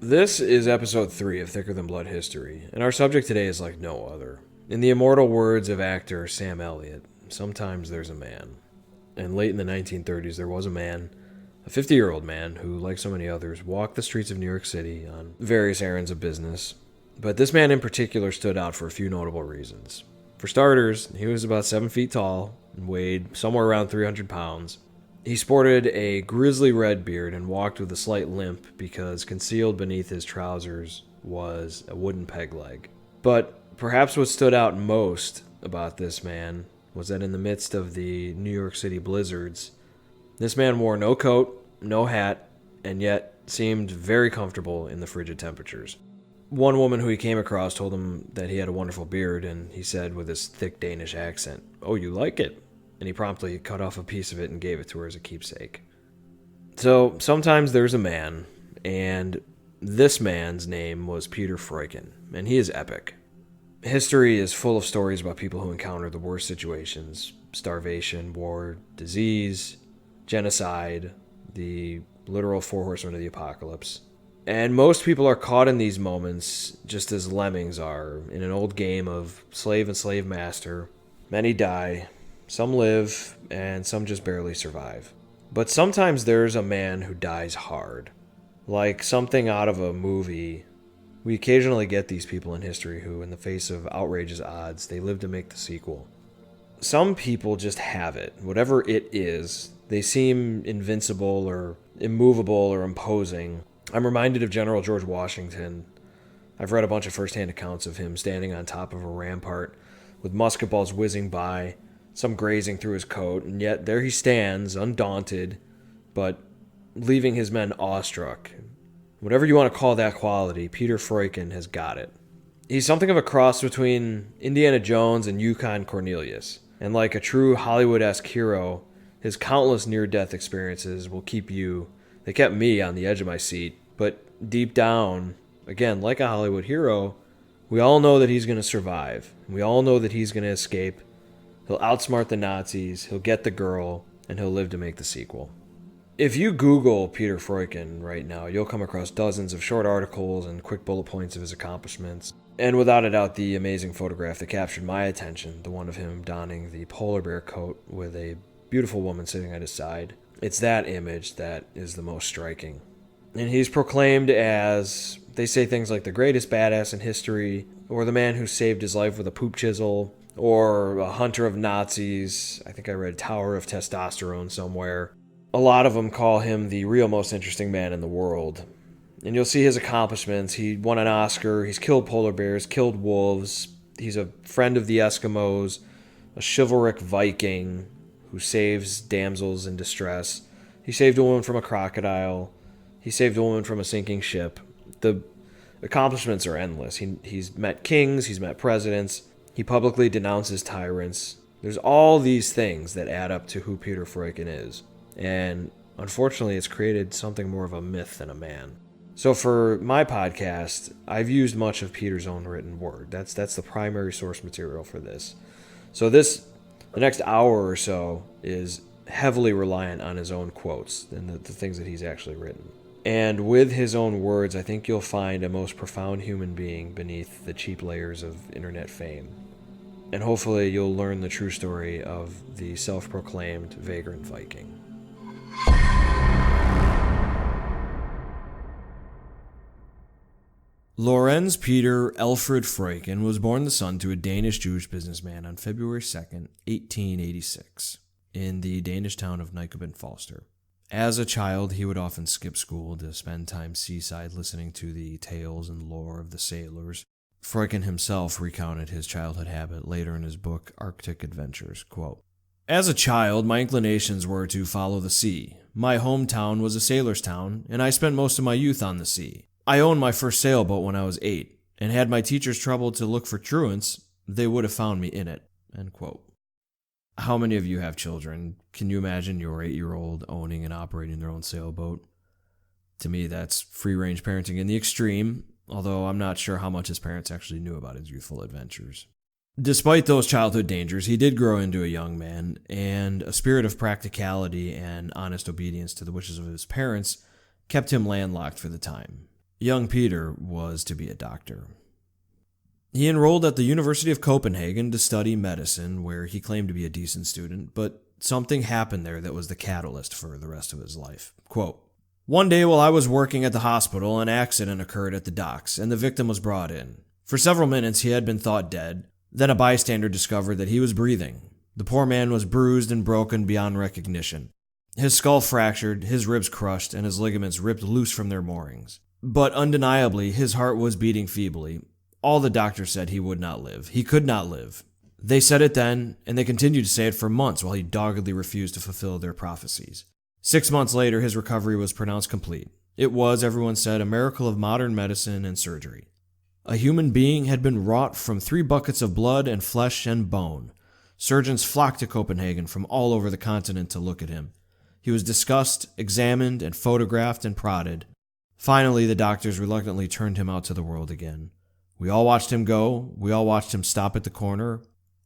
This is episode 3 of Thicker Than Blood History, and our subject today is like no other. In the immortal words of actor Sam Elliott, sometimes there's a man. And late in the 1930s, there was a man, a 50-year-old man who, like so many others, walked the streets of New York City on various errands of business. But this man in particular stood out for a few notable reasons. For starters, he was about 7 feet tall and weighed somewhere around 300 pounds. He sported a grizzly red beard and walked with a slight limp because concealed beneath his trousers was a wooden peg leg. But perhaps what stood out most about this man was that in the midst of the New York City blizzards, this man wore no coat, no hat, and yet seemed very comfortable in the frigid temperatures. One woman who he came across told him that he had a wonderful beard, and he said with his thick Danish accent, "Oh, you like it?" And he promptly cut off a piece of it and gave it to her as a keepsake. So sometimes there's a man, and this man's name was Peter Freuchen, and he is epic. History is full of stories about people who encounter the worst situations: starvation, war, disease, genocide, the literal four horsemen of the apocalypse. And most people are caught in these moments just as lemmings are in an old game of slave and slave master. Many die, some live, and some just barely survive. But sometimes there's a man who dies hard. Like something out of a movie, we occasionally get these people in history who, in the face of outrageous odds, they live to make the sequel. Some people just have it. Whatever it is, they seem invincible or immovable or imposing. I'm reminded of General George Washington. I've read a bunch of first-hand accounts of him standing on top of a rampart with musket balls whizzing by, some grazing through his coat, and yet there he stands, undaunted, but leaving his men awestruck. Whatever you want to call that quality, Peter Freuchen has got it. He's something of a cross between Indiana Jones and Yukon Cornelius, and like a true Hollywood-esque hero, his countless near-death experiences will keep you, they kept me on the edge of my seat, but deep down, again, like a Hollywood hero, we all know that he's going to survive. We all know that he's going to escape. He'll outsmart the Nazis, he'll get the girl, and he'll live to make the sequel. If you Google Peter Freuchen right now, you'll come across dozens of short articles and quick bullet points of his accomplishments. And without a doubt, the amazing photograph that captured my attention, the one of him donning the polar bear coat with a beautiful woman sitting at his side. It's that image that is the most striking. And he's proclaimed as, they say things like the greatest badass in history, or the man who saved his life with a poop chisel, or a hunter of Nazis. I think I read Tower of Testosterone somewhere. A lot of them call him the real most interesting man in the world. And you'll see his accomplishments. He won an Oscar, he's killed polar bears, killed wolves, he's a friend of the Eskimos, a chivalric Viking who saves damsels in distress. He saved a woman from a crocodile. He saved a woman from a sinking ship. The accomplishments are endless. He's met kings, he's met presidents. He publicly denounces tyrants. There's all these things that add up to who Peter Freuchen is. And unfortunately, it's created something more of a myth than a man. So for my podcast, I've used much of Peter's own written word. That's the primary source material for this. So the next hour or so is heavily reliant on his own quotes and the things that he's actually written. And with his own words, I think you'll find a most profound human being beneath the cheap layers of internet fame. And hopefully you'll learn the true story of the self-proclaimed Vagrant Viking. Lorenz Peter Alfred Freuchen was born the son to a Danish-Jewish businessman on February 2nd, 1886, in the Danish town of Nykøbing Falster. As a child, he would often skip school to spend time seaside listening to the tales and lore of the sailors. Freuchen himself recounted his childhood habit later in his book, Arctic Adventures, quote, "As a child, my inclinations were to follow the sea. My hometown was a sailor's town, and I spent most of my youth on the sea. I owned my first sailboat when I was 8, and had my teachers troubled to look for truants, they would have found me in it." End quote. How many of you have children? Can you imagine your 8-year-old owning and operating their own sailboat? To me, that's free-range parenting in the extreme, although I'm not sure how much his parents actually knew about his youthful adventures. Despite those childhood dangers, he did grow into a young man, and a spirit of practicality and honest obedience to the wishes of his parents kept him landlocked for the time. Young Peter was to be a doctor. He enrolled at the University of Copenhagen to study medicine, where he claimed to be a decent student, but something happened there that was the catalyst for the rest of his life. Quote, "One day while I was working at the hospital, an accident occurred at the docks, and the victim was brought in. For several minutes he had been thought dead. Then a bystander discovered that he was breathing. The poor man was bruised and broken beyond recognition. His skull fractured, his ribs crushed, and his ligaments ripped loose from their moorings. But undeniably, his heart was beating feebly. All the doctors said he would not live. He could not live. They said it then, and they continued to say it for months while he doggedly refused to fulfill their prophecies. 6 months later, his recovery was pronounced complete. It was, everyone said, a miracle of modern medicine and surgery. A human being had been wrought from 3 buckets of blood and flesh and bone. Surgeons flocked to Copenhagen from all over the continent to look at him. He was discussed, examined, and photographed and prodded. Finally, the doctors reluctantly turned him out to the world again. We all watched him go, we all watched him stop at the corner,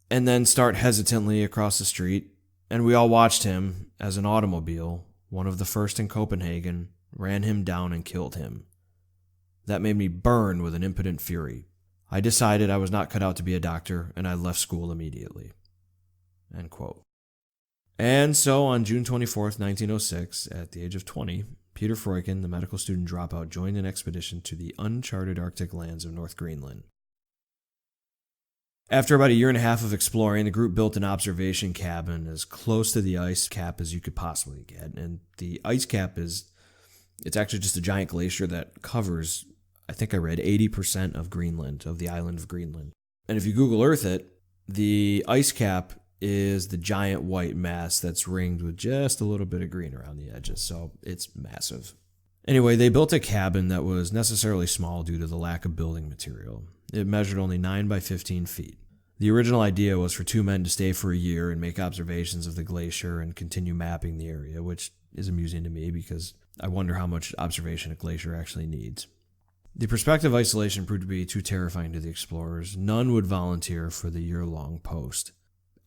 and then start hesitantly across the street, and we all watched him, as an automobile, one of the first in Copenhagen, ran him down and killed him. That made me burn with an impotent fury. I decided I was not cut out to be a doctor, and I left school immediately." End quote. And so, on June 24th, 1906, at the age of 20, Peter Freuchen, the medical student dropout, joined an expedition to the uncharted Arctic lands of North Greenland. After about a year and a half of exploring, the group built an observation cabin as close to the ice cap as you could possibly get. And the ice cap it's actually just a giant glacier that covers, I think I read, 80% of Greenland, of the island of Greenland. And if you Google Earth it, the ice cap is the giant white mass that's ringed with just a little bit of green around the edges, so it's massive. Anyway, they built a cabin that was necessarily small due to the lack of building material. It measured only 9 by 15 feet. The original idea was for 2 men to stay for a year and make observations of the glacier and continue mapping the area, which is amusing to me because I wonder how much observation a glacier actually needs. The prospective isolation proved to be too terrifying to the explorers. None would volunteer for the year-long post,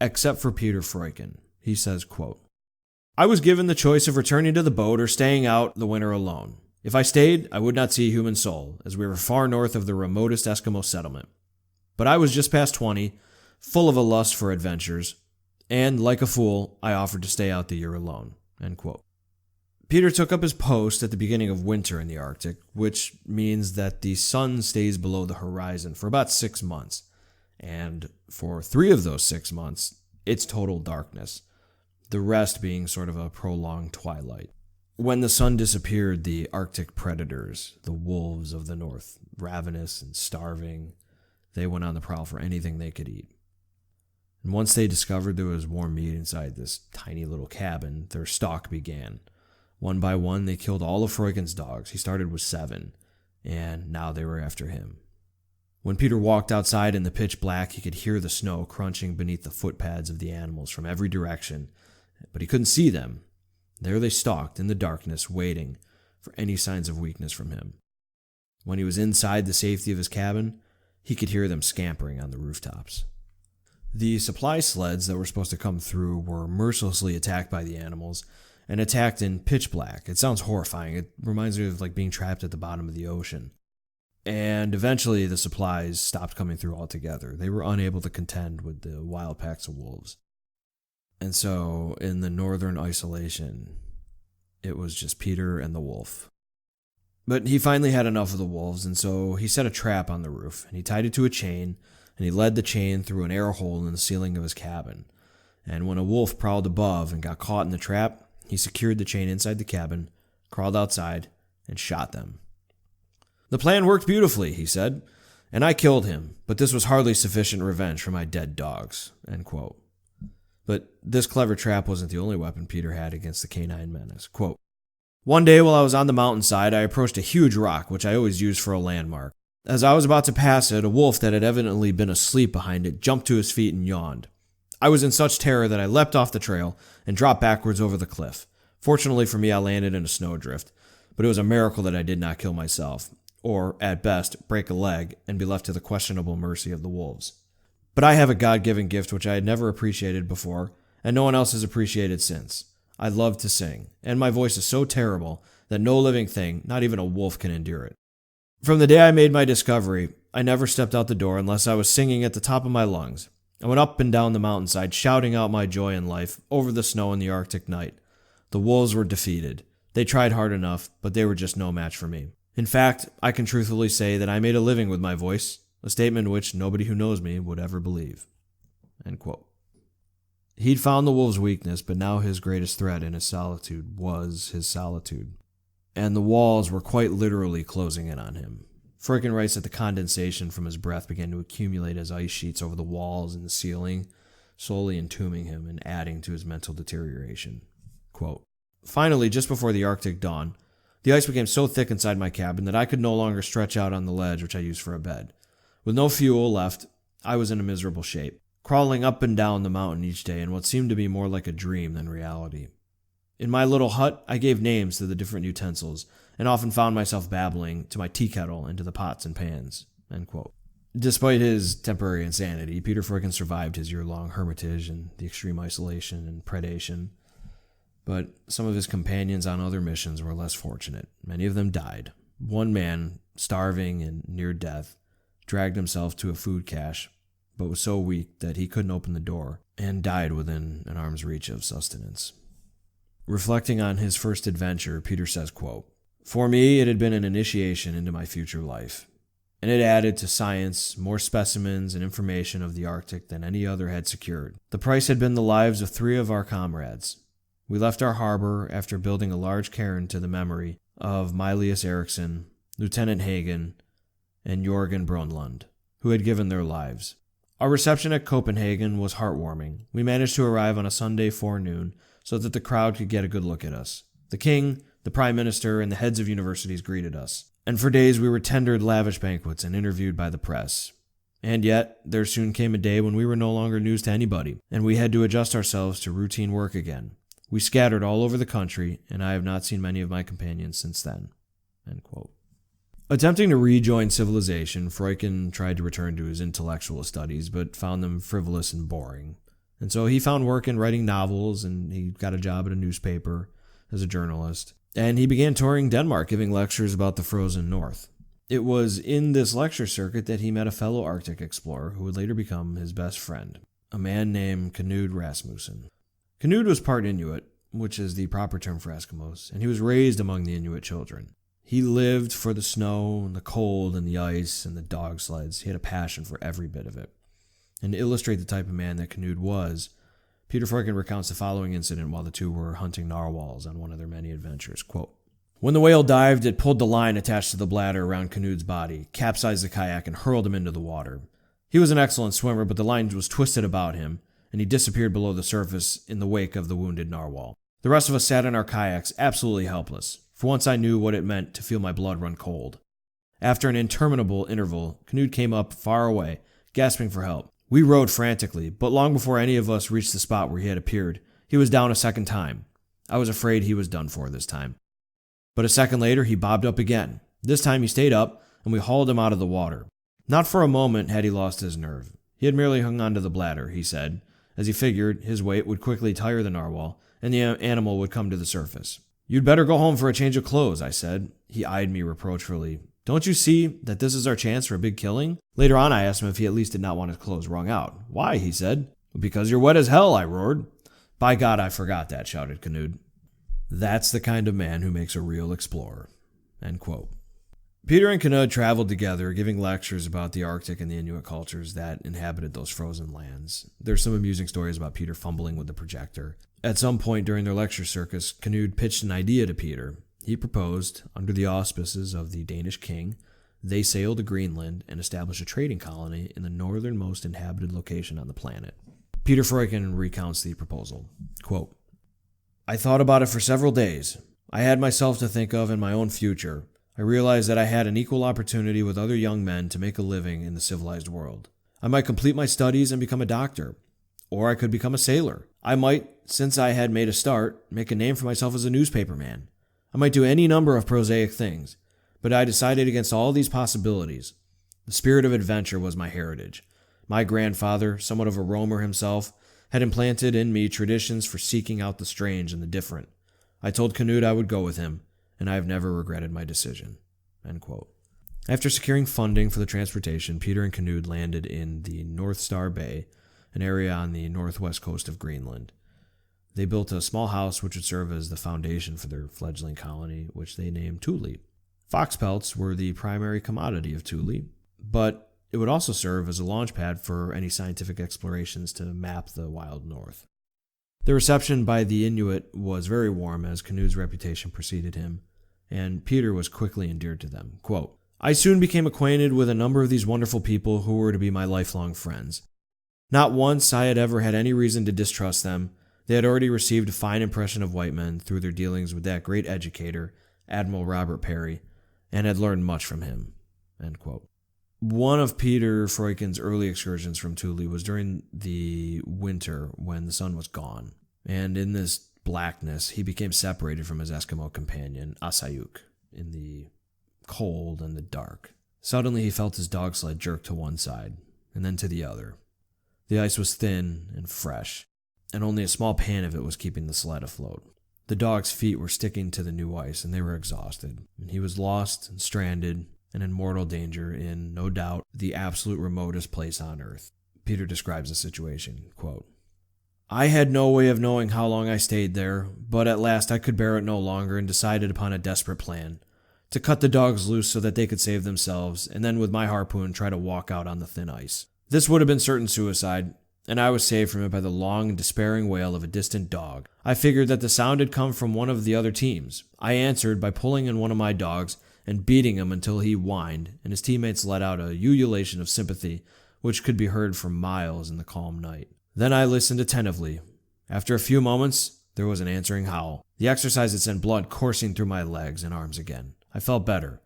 except for Peter Freuchen. He says, quote, "I was given the choice of returning to the boat or staying out the winter alone. If I stayed, I would not see a human soul, as we were far north of the remotest Eskimo settlement. But I was just past 20, full of a lust for adventures, and, like a fool, I offered to stay out the year alone." End quote. Peter took up his post at the beginning of winter in the Arctic, which means that the sun stays below the horizon for about 6 months. And for 3 of those 6 months, it's total darkness, the rest being sort of a prolonged twilight. When the sun disappeared, the Arctic predators, the wolves of the north, ravenous and starving, they went on the prowl for anything they could eat. And once they discovered there was warm meat inside this tiny little cabin, their stalk began. One by one, they killed all of Freuchen's dogs. He started with 7, and now they were after him. When Peter walked outside in the pitch black, he could hear the snow crunching beneath the footpads of the animals from every direction, but he couldn't see them. There they stalked in the darkness, waiting for any signs of weakness from him. When he was inside the safety of his cabin, he could hear them scampering on the rooftops. The supply sleds that were supposed to come through were mercilessly attacked by the animals, and attacked in pitch black. It sounds horrifying. It reminds me of like being trapped at the bottom of the ocean. And eventually the supplies stopped coming through altogether. They were unable to contend with the wild packs of wolves. And so in the northern isolation, it was just Peter and the wolf. But he finally had enough of the wolves, and so he set a trap on the roof, and he tied it to a chain, and he led the chain through an air hole in the ceiling of his cabin. And when a wolf prowled above and got caught in the trap, he secured the chain inside the cabin, crawled outside, and shot them. "The plan worked beautifully," he said, "and I killed him, but this was hardly sufficient revenge for my dead dogs." End quote. But this clever trap wasn't the only weapon Peter had against the canine menace. Quote, "One day while I was on the mountainside, I approached a huge rock, which I always used for a landmark. As I was about to pass it, a wolf that had evidently been asleep behind it jumped to his feet and yawned. I was in such terror that I leapt off the trail and dropped backwards over the cliff. Fortunately for me, I landed in a snowdrift, but it was a miracle that I did not kill myself, or, at best, break a leg and be left to the questionable mercy of the wolves. But I have a God-given gift which I had never appreciated before, and no one else has appreciated since. I love to sing, and my voice is so terrible that no living thing, not even a wolf, can endure it. From the day I made my discovery, I never stepped out the door unless I was singing at the top of my lungs. I went up and down the mountainside, shouting out my joy in life over the snow in the Arctic night. The wolves were defeated. They tried hard enough, but they were just no match for me. In fact, I can truthfully say that I made a living with my voice, a statement which nobody who knows me would ever believe." End quote. He'd found the wolves' weakness, but now his greatest threat in his solitude was his solitude. And the walls were quite literally closing in on him. Freuchen writes that the condensation from his breath began to accumulate as ice sheets over the walls and the ceiling, slowly entombing him and adding to his mental deterioration. Quote, "Finally, just before the Arctic dawn, the ice became so thick inside my cabin that I could no longer stretch out on the ledge which I used for a bed. With no fuel left, I was in a miserable shape, crawling up and down the mountain each day in what seemed to be more like a dream than reality. In my little hut, I gave names to the different utensils, and often found myself babbling to my tea kettle and to the pots and pans." End quote. Despite his temporary insanity, Peter Freuchen survived his year-long hermitage and the extreme isolation and predation. But some of his companions on other missions were less fortunate. Many of them died. One man, starving and near death, dragged himself to a food cache, but was so weak that he couldn't open the door and died within an arm's reach of sustenance. Reflecting on his first adventure, Peter says, quote, "For me, it had been an initiation into my future life, and it added to science more specimens and information of the Arctic than any other had secured. The price had been the lives of 3 of our comrades. We left our harbor after building a large cairn to the memory of Mylius Eriksson, Lieutenant Hagen, and Jorgen Brunlund, who had given their lives. Our reception at Copenhagen was heartwarming. We managed to arrive on a Sunday forenoon so that the crowd could get a good look at us. The king, the prime minister, and the heads of universities greeted us. And for days we were tendered lavish banquets and interviewed by the press. And yet, there soon came a day when we were no longer news to anybody, and we had to adjust ourselves to routine work again. We scattered all over the country, and I have not seen many of my companions since then." End quote. Attempting to rejoin civilization, Freuchen tried to return to his intellectual studies, but found them frivolous and boring. And so he found work in writing novels, and he got a job at a newspaper as a journalist. And he began touring Denmark, giving lectures about the frozen north. It was in this lecture circuit that he met a fellow Arctic explorer who would later become his best friend, a man named Knud Rasmussen. Knud was part Inuit, which is the proper term for Eskimos, and he was raised among the Inuit children. He lived for the snow and the cold and the ice and the dog sleds. He had a passion for every bit of it. And to illustrate the type of man that Knud was, Peter Freuchen recounts the following incident while the two were hunting narwhals on one of their many adventures. Quote, "When the whale dived, it pulled the line attached to the bladder around Knud's body, capsized the kayak, and hurled him into the water. He was an excellent swimmer, but the line was twisted about him, and he disappeared below the surface in the wake of the wounded narwhal. The rest of us sat in our kayaks, absolutely helpless. For once I knew what it meant to feel my blood run cold. After an interminable interval, Knud came up far away, gasping for help. We rowed frantically, but long before any of us reached the spot where he had appeared, he was down a second time. I was afraid he was done for this time. But a second later, he bobbed up again. This time he stayed up, and we hauled him out of the water. Not for a moment had he lost his nerve. He had merely hung onto the bladder, he said, as he figured his weight would quickly tire the narwhal, and the animal would come to the surface. You'd better go home for a change of clothes, I said. He eyed me reproachfully. Don't you see that this is our chance for a big killing? Later on, I asked him if he at least did not want his clothes wrung out. Why, he said. Because you're wet as hell, I roared. By God, I forgot that, shouted Knud. That's the kind of man who makes a real explorer. End quote. Peter and Knud traveled together, giving lectures about the Arctic and the Inuit cultures that inhabited those frozen lands. There's some amusing stories about Peter fumbling with the projector. At some point during their lecture circus, Knud pitched an idea to Peter. He proposed, under the auspices of the Danish king, they sail to Greenland and establish a trading colony in the northernmost inhabited location on the planet. Peter Freuchen recounts the proposal. Quote, I thought about it for several days. I had myself to think of and my own future. I realized that I had an equal opportunity with other young men to make a living in the civilized world. I might complete my studies and become a doctor, or I could become a sailor. I might, since I had made a start, make a name for myself as a newspaperman. I might do any number of prosaic things, but I decided against all these possibilities. The spirit of adventure was my heritage. My grandfather, somewhat of a roamer himself, had implanted in me traditions for seeking out the strange and the different. I told Knud I would go with him, and I have never regretted my decision. End quote. After securing funding for the transportation, Peter and Knud landed in the North Star Bay, an area on the northwest coast of Greenland. They built a small house which would serve as the foundation for their fledgling colony, which they named Thule. Fox pelts were the primary commodity of Thule, but it would also serve as a launch pad for any scientific explorations to map the wild north. The reception by the Inuit was very warm as Knud's reputation preceded him, and Peter was quickly endeared to them. Quote, "I soon became acquainted with a number of these wonderful people who were to be my lifelong friends. Not once I had ever had any reason to distrust them. They had already received a fine impression of white men through their dealings with that great educator, Admiral Robert Perry, and had learned much from him." End quote. One of Peter Freuchen's early excursions from Thule was during the winter when the sun was gone, and in this blackness he became separated from his Eskimo companion, Asayuk, in the cold and the dark. Suddenly he felt his dog sled jerk to one side, and then to the other. The ice was thin and fresh, and only a small pan of it was keeping the sled afloat. The dog's feet were sticking to the new ice, and they were exhausted, and he was lost and stranded and in mortal danger in, no doubt, the absolute remotest place on earth. Peter describes the situation, quote, "I had no way of knowing how long I stayed there, but at last I could bear it no longer and decided upon a desperate plan, to cut the dogs loose so that they could save themselves, and then with my harpoon try to walk out on the thin ice. This would have been certain suicide, and I was saved from it by the long and despairing wail of a distant dog. I figured that the sound had come from one of the other teams. I answered by pulling in one of my dogs and beating him until he whined, and his teammates let out a ululation of sympathy which could be heard for miles in the calm night. Then I listened attentively. After a few moments, there was an answering howl. The exercise had sent blood coursing through my legs and arms again. I felt better.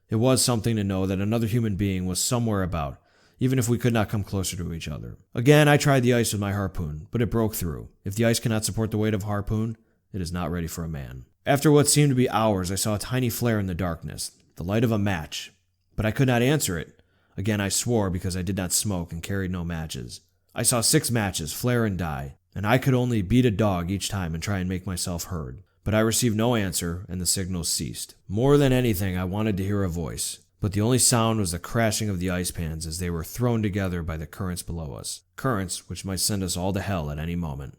It was something to know that another human being was somewhere about, even if we could not come closer to each other. Again, I tried the ice with my harpoon, but it broke through. If the ice cannot support the weight of a harpoon, it is not ready for a man. After what seemed to be hours, I saw a tiny flare in the darkness, the light of a match, but I could not answer it. Again, I swore because I did not smoke and carried no matches. I saw 6 matches flare and die, and I could only beat a dog each time and try and make myself heard. But I received no answer, and the signals ceased. More than anything, I wanted to hear a voice, but the only sound was the crashing of the ice pans as they were thrown together by the currents below us, currents which might send us all to hell at any moment.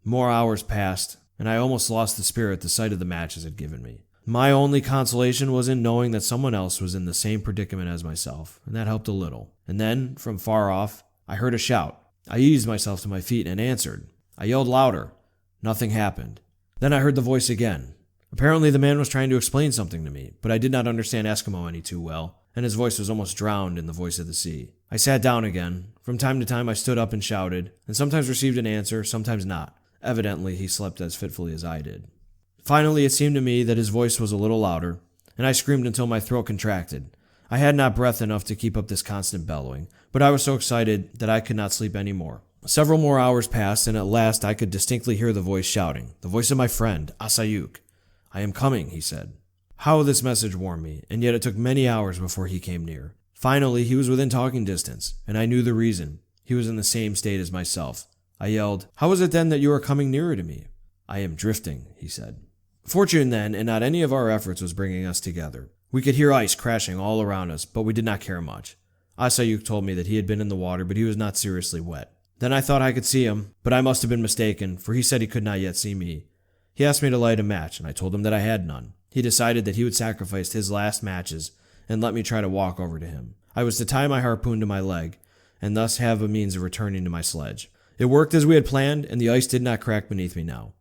More hours passed, and I almost lost the spirit the sight of the matches had given me. My only consolation was in knowing that someone else was in the same predicament as myself, and that helped a little. And then, from far off, I heard a shout. I eased myself to my feet and answered. I yelled louder. Nothing happened. Then I heard the voice again. Apparently the man was trying to explain something to me, but I did not understand Eskimo any too well, and his voice was almost drowned in the voice of the sea. I sat down again. From time to time I stood up and shouted, and sometimes received an answer, sometimes not. Evidently he slept as fitfully as I did. Finally it seemed to me that his voice was a little louder, and I screamed until my throat contracted. I had not breath enough to keep up this constant bellowing, but I was so excited that I could not sleep any more. Several more hours passed, and at last I could distinctly hear the voice shouting, the voice of my friend, Asayuk. "I am coming," he said. How this message warmed me, and yet it took many hours before he came near. Finally, he was within talking distance, and I knew the reason. He was in the same state as myself. I yelled, "How is it then that you are coming nearer to me?" "I am drifting," he said. Fortune then, and not any of our efforts, was bringing us together. We could hear ice crashing all around us, but we did not care much. Asayuk told me that he had been in the water, but he was not seriously wet. Then I thought I could see him, but I must have been mistaken, for he said he could not yet see me. He asked me to light a match, and I told him that I had none. He decided that he would sacrifice his last matches and let me try to walk over to him. I was to tie my harpoon to my leg, and thus have a means of returning to my sledge. It worked as we had planned, and the ice did not crack beneath me now.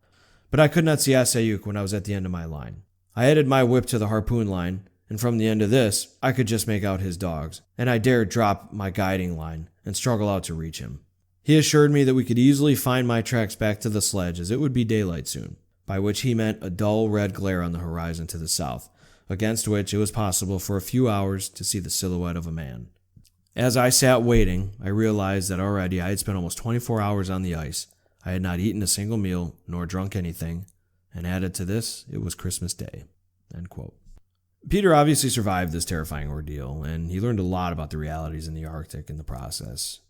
But I could not see Asayuk when I was at the end of my line. I added my whip to the harpoon line, and from the end of this, I could just make out his dogs, and I dared drop my guiding line and struggle out to reach him. He assured me that we could easily find my tracks back to the sledge, as it would be daylight soon, by which he meant a dull red glare on the horizon to the south, against which it was possible for a few hours to see the silhouette of a man. As I sat waiting, I realized that already I had spent almost 24 hours on the ice. I had not eaten a single meal, nor drunk anything, and added to this, it was Christmas Day. End quote. Peter obviously survived this terrifying ordeal, and he learned a lot about the realities in the Arctic in the process.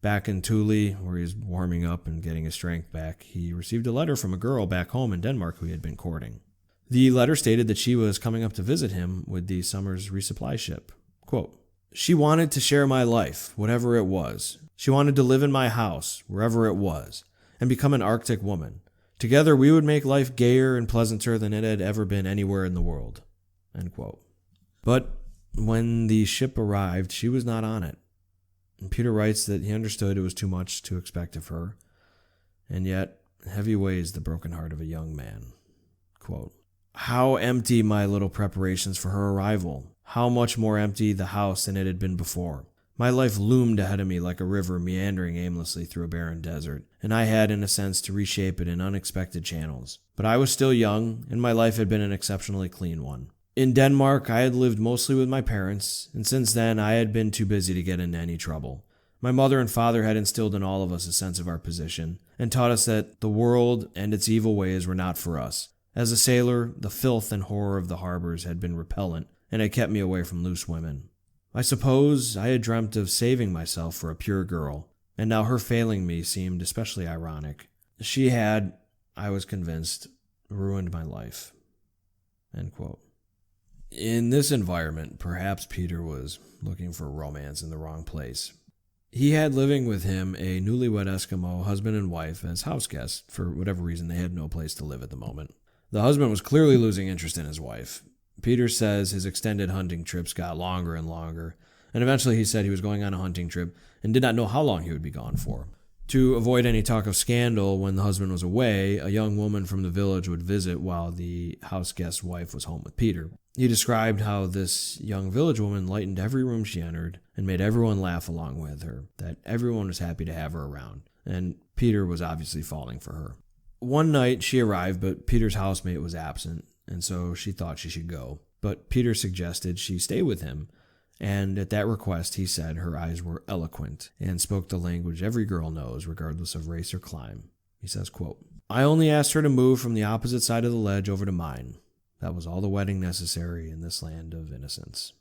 Back in Thule, where he was warming up and getting his strength back, he received a letter from a girl back home in Denmark who he had been courting. The letter stated that she was coming up to visit him with the summer's resupply ship, Quote, "She wanted to share my life, whatever it was. She wanted to live in my house, wherever it was, and become an Arctic woman. Together we would make life gayer and pleasanter than it had ever been anywhere in the world." End quote. But when the ship arrived, she was not on it. And Peter writes that he understood it was too much to expect of her, and yet heavy weighs the broken heart of a young man. Quote, "How empty my little preparations for her arrival. How much more empty the house than it had been before. My life loomed ahead of me like a river meandering aimlessly through a barren desert, and I had, in a sense, to reshape it in unexpected channels. But I was still young, and my life had been an exceptionally clean one. In Denmark, I had lived mostly with my parents, and since then I had been too busy to get into any trouble. My mother and father had instilled in all of us a sense of our position, and taught us that the world and its evil ways were not for us. As a sailor, the filth and horror of the harbors had been repellent, and had kept me away from loose women. I suppose I had dreamt of saving myself for a pure girl, and now her failing me seemed especially ironic. She had, I was convinced, ruined my life." End quote. In this environment, perhaps Peter was looking for romance in the wrong place. He had living with him a newlywed Eskimo husband and wife as house guests. For whatever reason, they had no place to live at the moment. The husband was clearly losing interest in his wife. Peter says his extended hunting trips got longer and longer, and eventually he said he was going on a hunting trip and did not know how long he would be gone for. To avoid any talk of scandal when the husband was away, a young woman from the village would visit while the house guest's wife was home with Peter. He described how this young village woman lightened every room she entered and made everyone laugh along with her, that everyone was happy to have her around, and Peter was obviously falling for her. One night she arrived, but Peter's housemate was absent, and so she thought she should go. But Peter suggested she stay with him, and at that request he said her eyes were eloquent and spoke the language every girl knows, regardless of race or clime. He says, quote, "I only asked her to move from the opposite side of the ledge over to mine. That was all the wedding necessary in this land of innocence."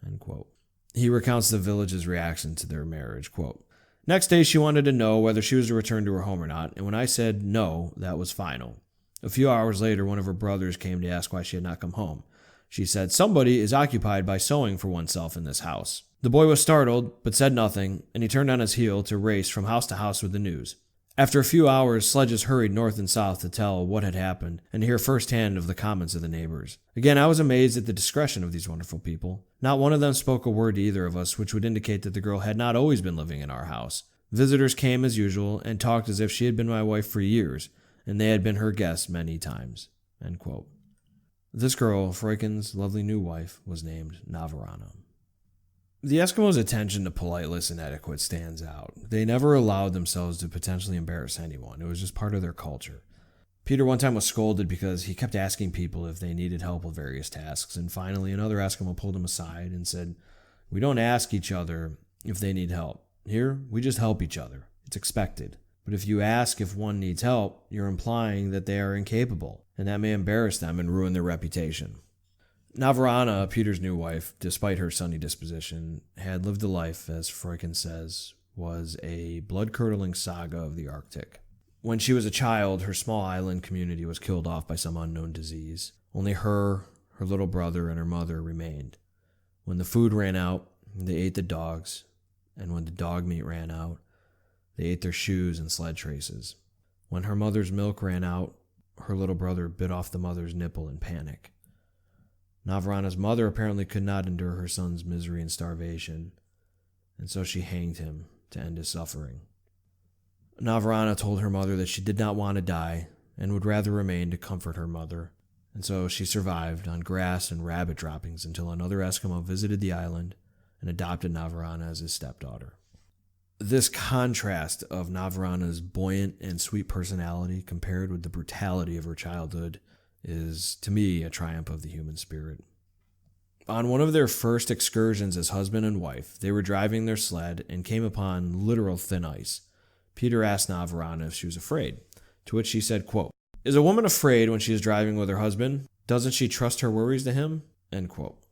End quote. He recounts the village's reaction to their marriage, quote, "Next day she wanted to know whether she was to return to her home or not, and when I said no, that was final. A few hours later, one of her brothers came to ask why she had not come home. She said, 'Somebody is occupied by sewing for oneself in this house.' The boy was startled, but said nothing, and he turned on his heel to race from house to house with the news. After a few hours, sledges hurried north and south to tell what had happened and to hear firsthand of the comments of the neighbors. Again, I was amazed at the discretion of these wonderful people. Not one of them spoke a word to either of us, which would indicate that the girl had not always been living in our house. Visitors came as usual and talked as if she had been my wife for years, and they had been her guests many times." End quote. This girl, Freuchen's lovely new wife, was named Navarana. The Eskimos' attention to politeness and etiquette stands out. They never allowed themselves to potentially embarrass anyone. It was just part of their culture. Peter one time was scolded because he kept asking people if they needed help with various tasks, and finally another Eskimo pulled him aside and said, "We don't ask each other if they need help. Here, we just help each other. It's expected. But if you ask if one needs help, you're implying that they are incapable, and that may embarrass them and ruin their reputation." Navarana, Peter's new wife, despite her sunny disposition, had lived a life, as Freuchen says, was a blood-curdling saga of the Arctic. When she was a child, her small island community was killed off by some unknown disease. Only her little brother, and her mother remained. When the food ran out, they ate the dogs, and when the dog meat ran out, they ate their shoes and sled traces. When her mother's milk ran out, her little brother bit off the mother's nipple in panic. Navarana's mother apparently could not endure her son's misery and starvation, and so she hanged him to end his suffering. Navarana told her mother that she did not want to die and would rather remain to comfort her mother, and so she survived on grass and rabbit droppings until another Eskimo visited the island and adopted Navarana as his stepdaughter. This contrast of Navarana's buoyant and sweet personality compared with the brutality of her childhood is, to me, a triumph of the human spirit. On one of their first excursions as husband and wife, they were driving their sled and came upon literal thin ice. Peter asked Navarana if she was afraid, to which she said, quote, "Is a woman afraid when she is driving with her husband? Doesn't she trust her worries to him?" End quote.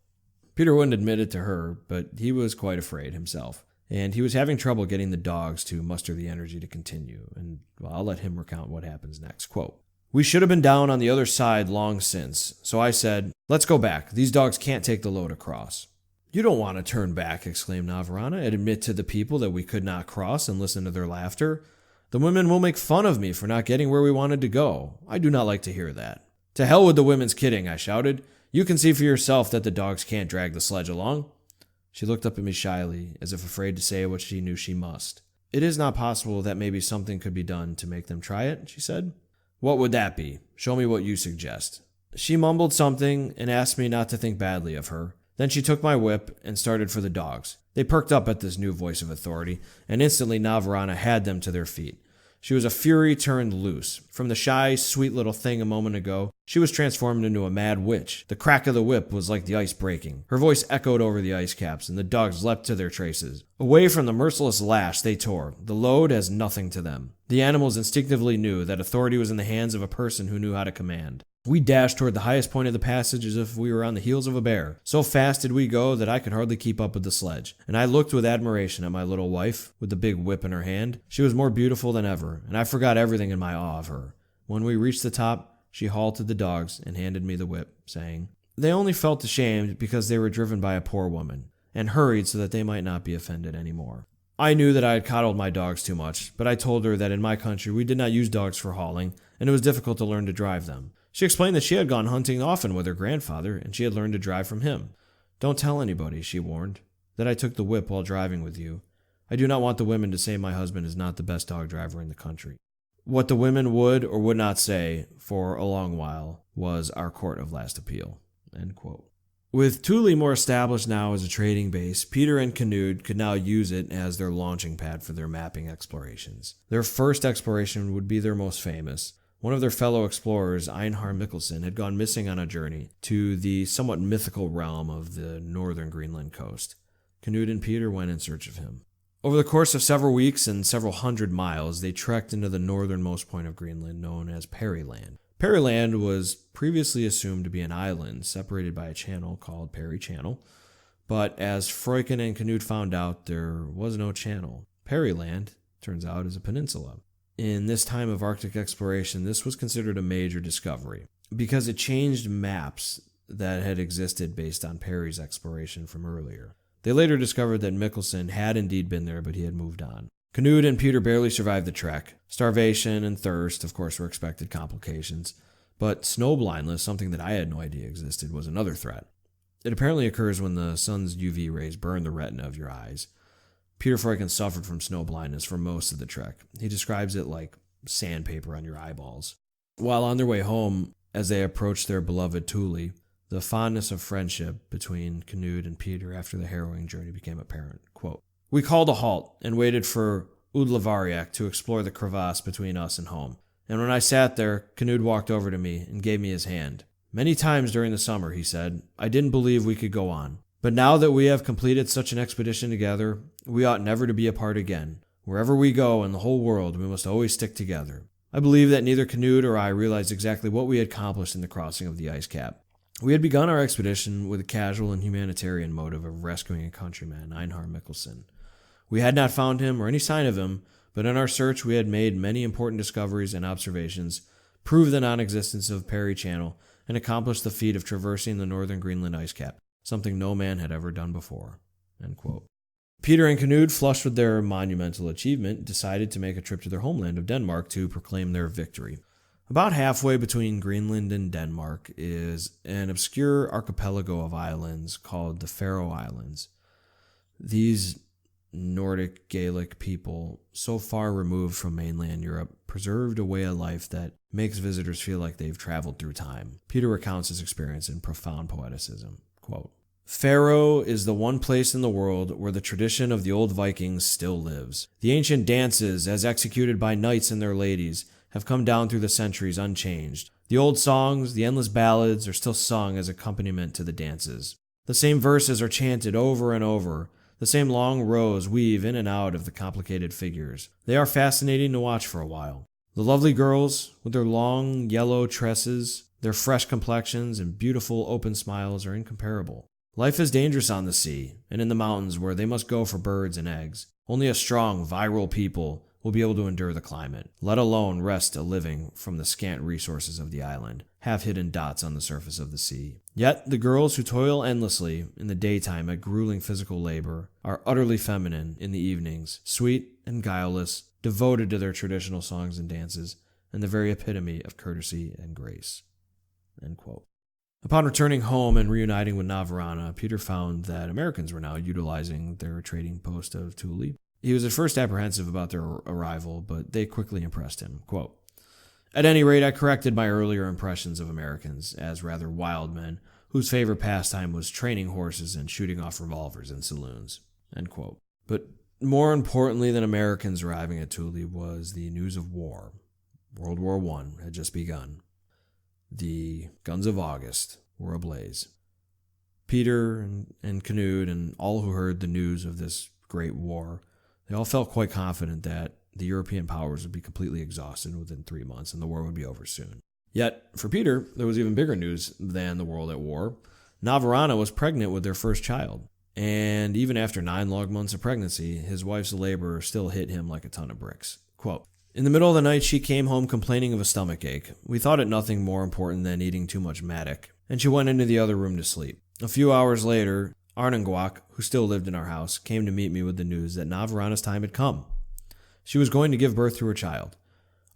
Peter wouldn't admit it to her, but he was quite afraid himself, and he was having trouble getting the dogs to muster the energy to continue, and I'll let him recount what happens next. Quote, "We should have been down on the other side long since, so I said, 'Let's go back. These dogs can't take the load across.' "You don't want to turn back," exclaimed Navarana, "and admit to the people that we could not cross and listen to their laughter. The women will make fun of me for not getting where we wanted to go. I do not like to hear that." "To hell with the women's kidding," I shouted. "You can see for yourself that the dogs can't drag the sledge along." She looked up at me shyly, as if afraid to say what she knew she must. "It is not possible that maybe something could be done to make them try it," she said. "What would that be? Show me what you suggest." She mumbled something and asked me not to think badly of her. Then she took my whip and started for the dogs. They perked up at this new voice of authority, and instantly Navarana had them to their feet. She was a fury turned loose. From the shy, sweet little thing a moment ago, she was transformed into a mad witch. The crack of the whip was like the ice breaking. Her voice echoed over the ice caps, and the dogs leapt to their traces. Away from the merciless lash they tore, the load as nothing to them. The animals instinctively knew that authority was in the hands of a person who knew how to command. We dashed toward the highest point of the passage as if we were on the heels of a bear. So fast did we go that I could hardly keep up with the sledge, and I looked with admiration at my little wife, with the big whip in her hand. She was more beautiful than ever, and I forgot everything in my awe of her. When we reached the top, she halted the dogs and handed me the whip, saying, "They only felt ashamed because they were driven by a poor woman, and hurried so that they might not be offended any more." I knew that I had coddled my dogs too much, but I told her that in my country we did not use dogs for hauling, and it was difficult to learn to drive them. She explained that she had gone hunting often with her grandfather, and she had learned to drive from him. "Don't tell anybody," she warned, "that I took the whip while driving with you. I do not want the women to say my husband is not the best dog driver in the country." What the women would or would not say for a long while was our court of last appeal. End quote. With Thule more established now as a trading base, Peter and Canute could now use it as their launching pad for their mapping explorations. Their first exploration would be their most famous. One of their fellow explorers, Einar Mikkelsen, had gone missing on a journey to the somewhat mythical realm of the northern Greenland coast. Canute and Peter went in search of him. Over the course of several weeks and several hundred miles, they trekked into the northernmost point of Greenland, known as Perryland. Perryland was previously assumed to be an island separated by a channel called Perry Channel, but as Freuchen and Canute found out, there was no channel. Perryland, turns out, is a peninsula. In this time of Arctic exploration, this was considered a major discovery because it changed maps that had existed based on Perry's exploration from earlier. They later discovered that Mikkelsen had indeed been there, but he had moved on. Canute and Peter barely survived the trek. Starvation and thirst, of course, were expected complications, but snow blindness, something that I had no idea existed, was another threat. It apparently occurs when the sun's UV rays burn the retina of your eyes. Peter Freuchen suffered from snow blindness for most of the trek. He describes it like sandpaper on your eyeballs. While on their way home, as they approached their beloved Thule, the fondness of friendship between Canute and Peter after the harrowing journey became apparent. Quote, "We called a halt and waited for Udlavariak to explore the crevasse between us and home. And when I sat there, Canute walked over to me and gave me his hand. Many times during the summer, he said, I didn't believe we could go on. But now that we have completed such an expedition together, we ought never to be apart again. Wherever we go in the whole world, we must always stick together." I believe that neither Canute or I realized exactly what we had accomplished in the crossing of the ice cap. We had begun our expedition with a casual and humanitarian motive of rescuing a countryman, Einar Mikkelsen. We had not found him or any sign of him, but in our search we had made many important discoveries and observations, proved the non-existence of Perry Channel, and accomplished the feat of traversing the northern Greenland ice cap, something no man had ever done before. End quote. Peter and Canute, flushed with their monumental achievement, decided to make a trip to their homeland of Denmark to proclaim their victory. About halfway between Greenland and Denmark is an obscure archipelago of islands called the Faroe Islands. These Nordic Gaelic people, so far removed from mainland Europe, preserved a way of life that makes visitors feel like they've traveled through time. Peter recounts his experience in profound poeticism. Quote, "Faroe is the one place in the world where the tradition of the old Vikings still lives. The ancient dances, as executed by knights and their ladies, have come down through the centuries unchanged. The old songs, the endless ballads are still sung as accompaniment to the dances. The same verses are chanted over and over. The same long rows weave in and out of the complicated figures. They are fascinating to watch for a while. The lovely girls, with their long yellow tresses, their fresh complexions, and beautiful open smiles are incomparable. Life is dangerous on the sea, and in the mountains where they must go for birds and eggs. Only a strong, virile people will be able to endure the climate, let alone wrest a living from the scant resources of the island, half-hidden dots on the surface of the sea. Yet, the girls who toil endlessly in the daytime at grueling physical labor are utterly feminine in the evenings, sweet and guileless, devoted to their traditional songs and dances, and the very epitome of courtesy and grace." End quote. Upon returning home and reuniting with Navarana, Peter found that Americans were now utilizing their trading post of Thule. He was at first apprehensive about their arrival, but they quickly impressed him. Quote, "At any rate, I corrected my earlier impressions of Americans as rather wild men whose favorite pastime was training horses and shooting off revolvers in saloons." End quote. But more importantly than Americans arriving at Thule was the news of war. World War I had just begun. The guns of August were ablaze. Peter and Canute and all who heard the news of this great war, they all felt quite confident that the European powers would be completely exhausted within 3 months and the war would be over soon. Yet, for Peter, there was even bigger news than the world at war. Navarana was pregnant with their first child. And even after 9 long months of pregnancy, his wife's labor still hit him like a ton of bricks. Quote, "In the middle of the night, she came home complaining of a stomach ache. We thought it nothing more important than eating too much matic, and she went into the other room to sleep. A few hours later, Arnanguak, who still lived in our house, came to meet me with the news that Navarana's time had come. She was going to give birth to her child.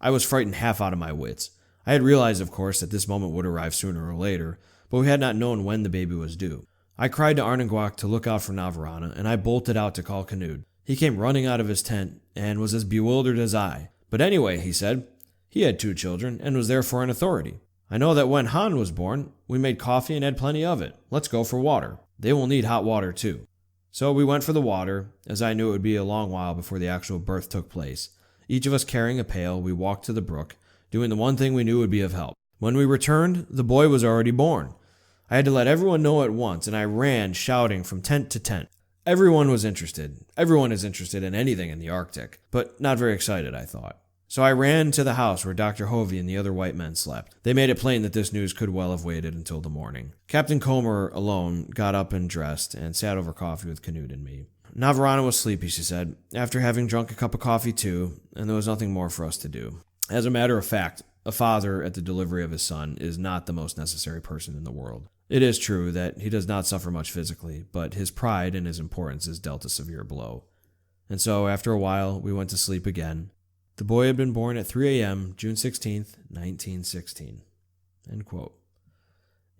I was frightened half out of my wits. I had realized, of course, that this moment would arrive sooner or later, but we had not known when the baby was due. I cried to Arnanguak to look out for Navarana, and I bolted out to call Canute. He came running out of his tent and was as bewildered as I. But anyway, he said, he had 2 children and was therefore an authority. I know that when Han was born, we made coffee and had plenty of it. Let's go for water. They will need hot water too. So we went for the water, as I knew it would be a long while before the actual birth took place. Each of us carrying a pail, we walked to the brook, doing the one thing we knew would be of help. When we returned, the boy was already born. I had to let everyone know at once, and I ran shouting from tent to tent. Everyone was interested. Everyone is interested in anything in the Arctic, but not very excited, I thought. So I ran to the house where Dr. Hovey and the other white men slept. They made it plain that this news could well have waited until the morning. Captain Comer alone got up and dressed and sat over coffee with Canute and me. Navarana was sleepy, she said, after having drunk a cup of coffee too, and there was nothing more for us to do. As a matter of fact, a father at the delivery of his son is not the most necessary person in the world. It is true that he does not suffer much physically, but his pride and his importance is dealt a severe blow. And so, after a while, we went to sleep again. The boy had been born at 3 a.m., June 16th, 1916. End quote.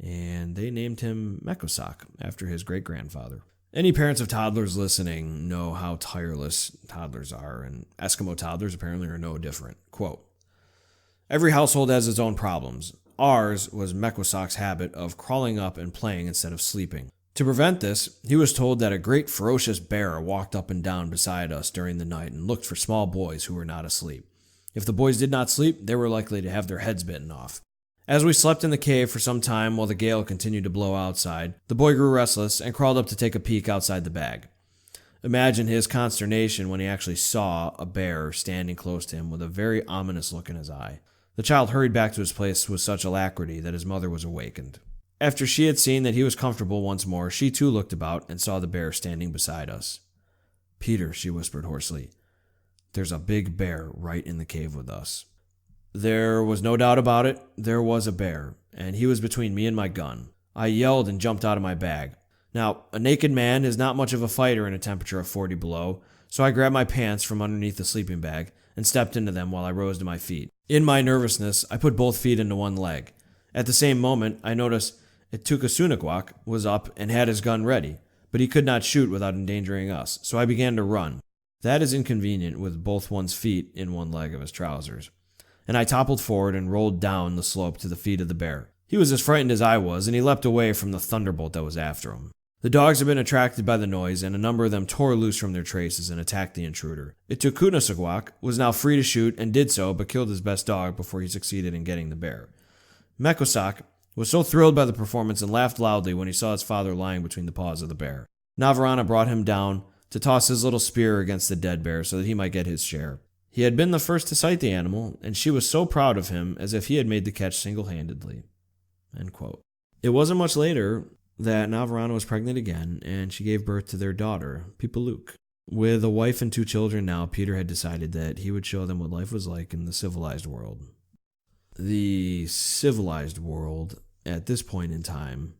And they named him Mekosak, after his great-grandfather. Any parents of toddlers listening know how tireless toddlers are, and Eskimo toddlers apparently are no different. Quote, "Every household has its own problems. Ours was Mekosak's habit of crawling up and playing instead of sleeping. To prevent this, he was told that a great ferocious bear walked up and down beside us during the night and looked for small boys who were not asleep. If the boys did not sleep, they were likely to have their heads bitten off. As we slept in the cave for some time while the gale continued to blow outside, the boy grew restless and crawled up to take a peek outside the bag. Imagine his consternation when he actually saw a bear standing close to him with a very ominous look in his eye. The child hurried back to his place with such alacrity that his mother was awakened. After she had seen that he was comfortable once more, she too looked about and saw the bear standing beside us. 'Peter,' she whispered hoarsely, 'there's a big bear right in the cave with us.' There was no doubt about it. There was a bear, and he was between me and my gun. I yelled and jumped out of my bag. Now, a naked man is not much of a fighter in a temperature of 40 below, so I grabbed my pants from underneath the sleeping bag and stepped into them while I rose to my feet. In my nervousness, I put both feet into one leg. At the same moment, I noticed Etukasunaguak was up and had his gun ready, but he could not shoot without endangering us, so I began to run. That is inconvenient with both one's feet in one leg of his trousers. And I toppled forward and rolled down the slope to the feet of the bear. He was as frightened as I was, and he leapt away from the thunderbolt that was after him. The dogs had been attracted by the noise, and a number of them tore loose from their traces and attacked the intruder. Itukunasagwak was now free to shoot and did so, but killed his best dog before he succeeded in getting the bear. Mekosak was so thrilled by the performance and laughed loudly when he saw his father lying between the paws of the bear. Navarana brought him down to toss his little spear against the dead bear so that he might get his share. He had been the first to sight the animal, and she was so proud of him as if he had made the catch single-handedly." End quote. It wasn't much later that Navarana was pregnant again, and she gave birth to their daughter, Pipaluk. With a wife and 2 children now, Peter had decided that he would show them what life was like in the civilized world. The civilized world, at this point in time,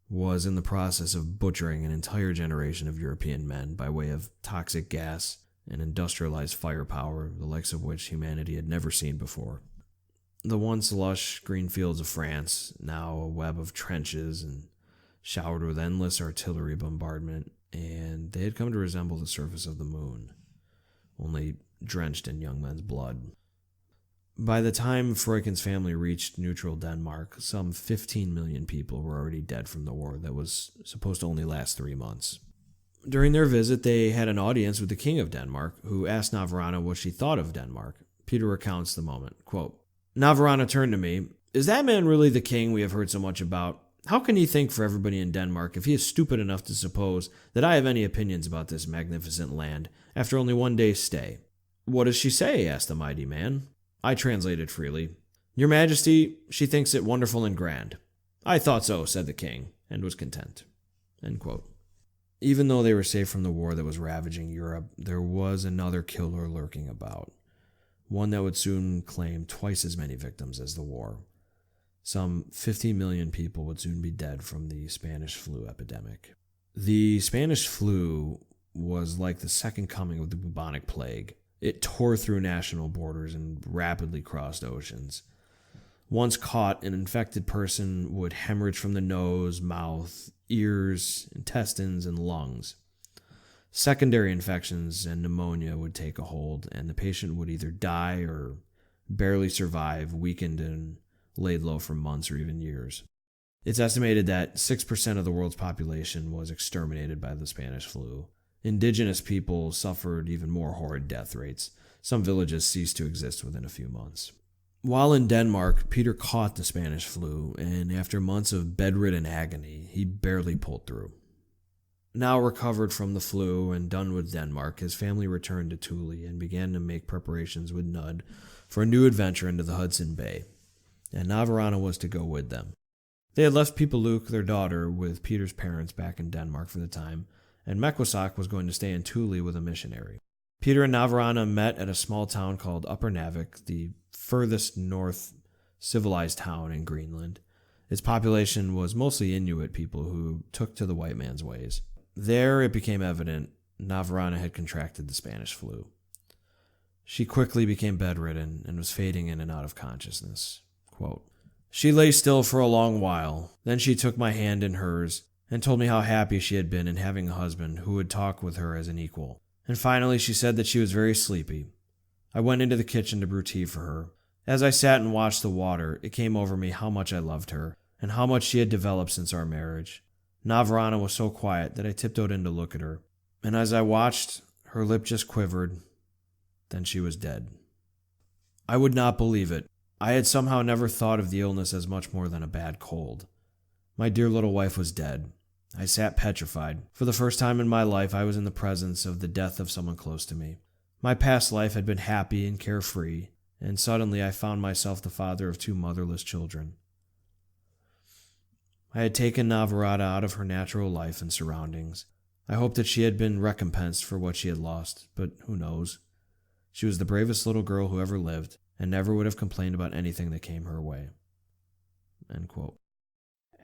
was in the process of butchering an entire generation of European men by way of toxic gas and industrialized firepower, the likes of which humanity had never seen before. The once lush green fields of France, now a web of trenches and showered with endless artillery bombardment, and they had come to resemble the surface of the moon, only drenched in young men's blood. By the time Freuchen's family reached neutral Denmark, some 15 million people were already dead from the war that was supposed to only last 3 months. During their visit, they had an audience with the king of Denmark, who asked Navarana what she thought of Denmark. Peter recounts the moment, quote, "Navarana turned to me. Is that man really the king we have heard so much about? How can he think for everybody in Denmark if he is stupid enough to suppose that I have any opinions about this magnificent land after only 1 day's stay?" "What does she say?" asked the mighty man. I translated freely. "Your Majesty, she thinks it wonderful and grand." "I thought so," said the king, and was content. End quote. Even though they were safe from the war that was ravaging Europe, there was another killer lurking about, one that would soon claim twice as many victims as the war. Some 50 million people would soon be dead from the Spanish flu epidemic. The Spanish flu was like the second coming of the bubonic plague. It tore through national borders and rapidly crossed oceans. Once caught, an infected person would hemorrhage from the nose, mouth, ears, intestines, and lungs. Secondary infections and pneumonia would take a hold, and the patient would either die or barely survive, weakened and laid low for months or even years. It's estimated that 6% of the world's population was exterminated by the Spanish flu. Indigenous people suffered even more horrid death rates. Some villages ceased to exist within a few months. While in Denmark, Peter caught the Spanish flu, and after months of bedridden agony, he barely pulled through. Now recovered from the flu and done with Denmark, his family returned to Thule and began to make preparations with Nud for a new adventure into the Hudson Bay, and Navarana was to go with them. They had left Pipaluk, their daughter, with Peter's parents back in Denmark for the time, and Mekwasak was going to stay in Thule with a missionary. Peter and Navarana met at a small town called Upernavik, the furthest north civilized town in Greenland. Its population was mostly Inuit people who took to the white man's ways. There it became evident Navarana had contracted the Spanish flu. She quickly became bedridden and was fading in and out of consciousness. Quote, "She lay still for a long while. Then she took my hand in hers and told me how happy she had been in having a husband who would talk with her as an equal. And finally she said that she was very sleepy. I went into the kitchen to brew tea for her. As I sat and watched the water, it came over me how much I loved her, and how much she had developed since our marriage. Navarana was so quiet that I tiptoed in to look at her, and as I watched, her lip just quivered. Then she was dead. I would not believe it. I had somehow never thought of the illness as much more than a bad cold. My dear little wife was dead. I sat petrified. For the first time in my life, I was in the presence of the death of someone close to me. My past life had been happy and carefree, and suddenly I found myself the father of 2 motherless children. I had taken Navarada out of her natural life and surroundings. I hoped that she had been recompensed for what she had lost, but who knows? She was the bravest little girl who ever lived, and never would have complained about anything that came her way." End quote.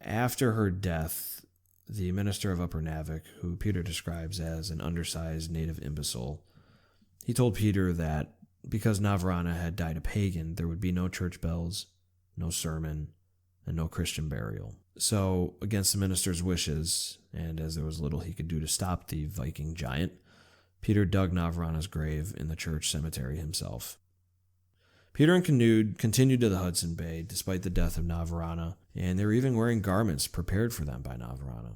After her death, the minister of Upernavik, who Peter describes as an undersized native imbecile, he told Peter that because Navarana had died a pagan, there would be no church bells, no sermon, and no Christian burial. So, against the minister's wishes, and as there was little he could do to stop the Viking giant, Peter dug Navarana's grave in the church cemetery himself. Peter and Canute continued to the Hudson Bay despite the death of Navarana, and they were even wearing garments prepared for them by Navarana.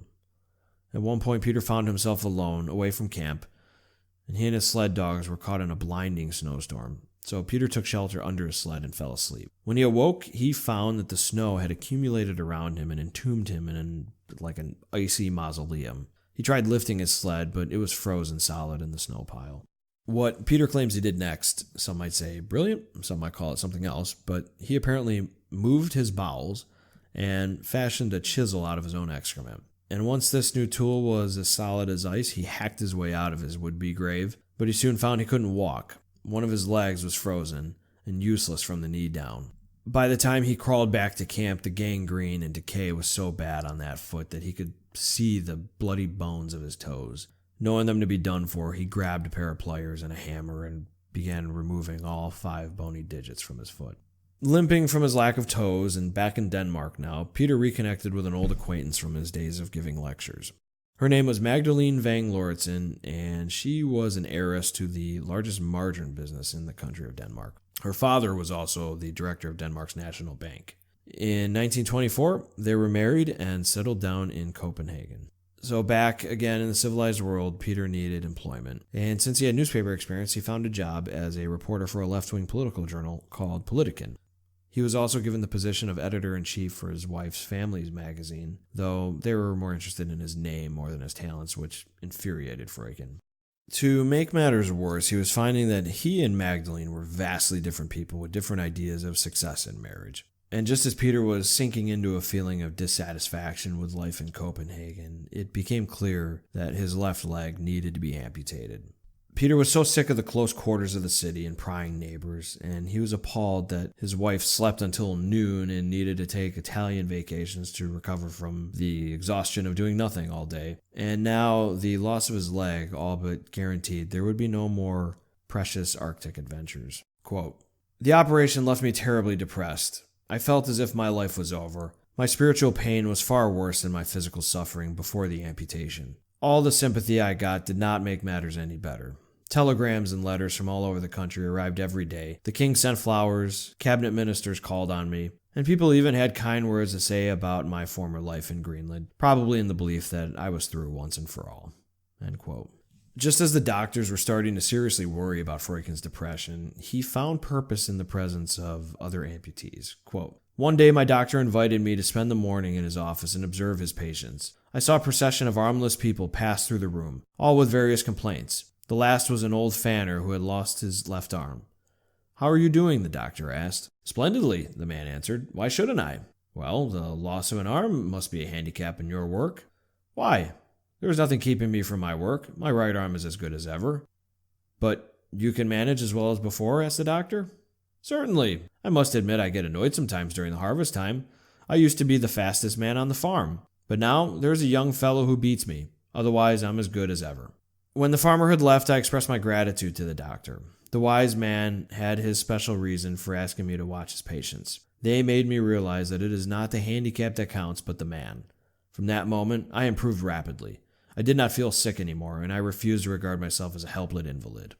At one point, Peter found himself alone, away from camp, and he and his sled dogs were caught in a blinding snowstorm. So Peter took shelter under his sled and fell asleep. When he awoke, he found that the snow had accumulated around him and entombed him in like an icy mausoleum. He tried lifting his sled, but it was frozen solid in the snow pile. What Peter claims he did next, some might say brilliant, some might call it something else, but he apparently moved his bowels and fashioned a chisel out of his own excrement. And once this new tool was as solid as ice, he hacked his way out of his would-be grave, but he soon found he couldn't walk. One of his legs was frozen and useless from the knee down. By the time he crawled back to camp, the gangrene and decay was so bad on that foot that he could see the bloody bones of his toes. Knowing them to be done for, he grabbed a pair of pliers and a hammer and began removing all 5 bony digits from his foot. Limping from his lack of toes and back in Denmark now, Peter reconnected with an old acquaintance from his days of giving lectures. Her name was Magdalene Vang Lauritsen, and she was an heiress to the largest margarine business in the country of Denmark. Her father was also the director of Denmark's National Bank. In 1924, they were married and settled down in Copenhagen. So back again in the civilized world, Peter needed employment. And since he had newspaper experience, he found a job as a reporter for a left-wing political journal called Politiken. He was also given the position of editor-in-chief for his wife's family's magazine, though they were more interested in his name more than his talents, which infuriated Freuchen. To make matters worse, he was finding that he and Magdalene were vastly different people with different ideas of success in marriage. And just as Peter was sinking into a feeling of dissatisfaction with life in Copenhagen, it became clear that his left leg needed to be amputated. Peter was so sick of the close quarters of the city and prying neighbors, and he was appalled that his wife slept until noon and needed to take Italian vacations to recover from the exhaustion of doing nothing all day. And now the loss of his leg all but guaranteed there would be no more precious Arctic adventures. Quote, "The operation left me terribly depressed. I felt as if my life was over. My spiritual pain was far worse than my physical suffering before the amputation. All the sympathy I got did not make matters any better. Telegrams and letters from all over the country arrived every day. The king sent flowers, cabinet ministers called on me, and people even had kind words to say about my former life in Greenland, probably in the belief that I was through once and for all." End quote. Just as the doctors were starting to seriously worry about Freuchen's depression, he found purpose in the presence of other amputees. Quote, "One day my doctor invited me to spend the morning in his office and observe his patients. I saw a procession of armless people pass through the room, all with various complaints. The last was an old fanner who had lost his left arm. 'How are you doing?' the doctor asked. 'Splendidly,' the man answered. 'Why shouldn't I?' 'Well, the loss of an arm must be a handicap in your work.' 'Why? There is nothing keeping me from my work. My right arm is as good as ever.' 'But you can manage as well as before?' asked the doctor. 'Certainly. I must admit I get annoyed sometimes during the harvest time. I used to be the fastest man on the farm, but now there's a young fellow who beats me. Otherwise, I'm as good as ever.' When the farmer had left, I expressed my gratitude to the doctor. The wise man had his special reason for asking me to watch his patients. They made me realize that it is not the handicap that counts, but the man. From that moment, I improved rapidly. I did not feel sick anymore, and I refused to regard myself as a helpless invalid."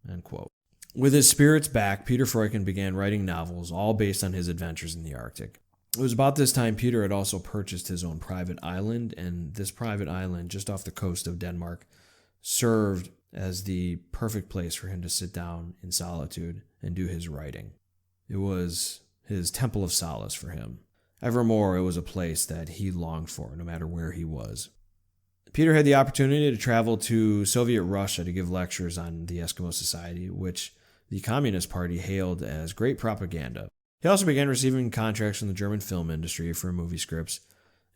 End quote. With his spirits back, Peter Freuchen began writing novels, all based on his adventures in the Arctic. It was about this time Peter had also purchased his own private island, and this private island, just off the coast of Denmark, served as the perfect place for him to sit down in solitude and do his writing. It was his temple of solace for him. Evermore, it was a place that he longed for, no matter where he was. Peter had the opportunity to travel to Soviet Russia to give lectures on the Eskimo Society, which the Communist Party hailed as great propaganda. He also began receiving contracts from the German film industry for movie scripts,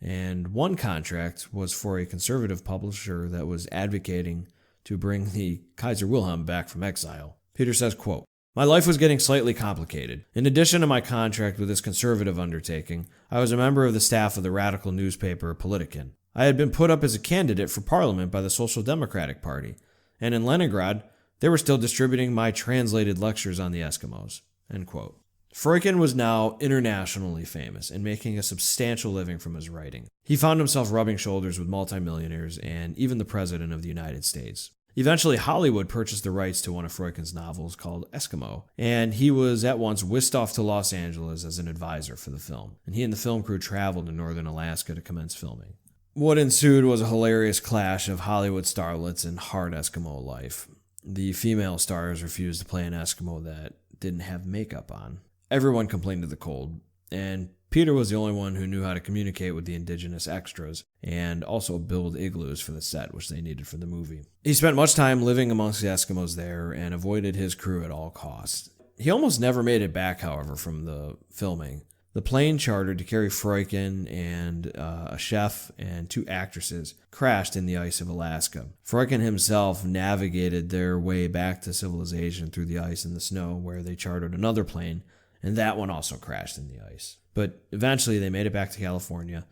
and one contract was for a conservative publisher that was advocating to bring the Kaiser Wilhelm back from exile. Peter says, quote, "My life was getting slightly complicated. In addition to my contract with this conservative undertaking, I was a member of the staff of the radical newspaper Politiken. I had been put up as a candidate for parliament by the Social Democratic Party, and in Leningrad, they were still distributing my translated lectures on the Eskimos." End quote. Freuchen was now internationally famous and making a substantial living from his writing. He found himself rubbing shoulders with multimillionaires and even the President of the United States. Eventually, Hollywood purchased the rights to one of Freuchen's novels called Eskimo, and he was at once whisked off to Los Angeles as an advisor for the film, and he and the film crew traveled to northern Alaska to commence filming. What ensued was a hilarious clash of Hollywood starlets and hard Eskimo life. The female stars refused to play an Eskimo that didn't have makeup on. Everyone complained of the cold, and Peter was the only one who knew how to communicate with the indigenous extras and also build igloos for the set, which they needed for the movie. He spent much time living amongst the Eskimos there and avoided his crew at all costs. He almost never made it back, however, from the filming. The plane chartered to carry Freuchen and a chef and 2 actresses crashed in the ice of Alaska. Freuchen himself navigated their way back to civilization through the ice and the snow, where they chartered another plane, and that one also crashed in the ice. But eventually they made it back to California,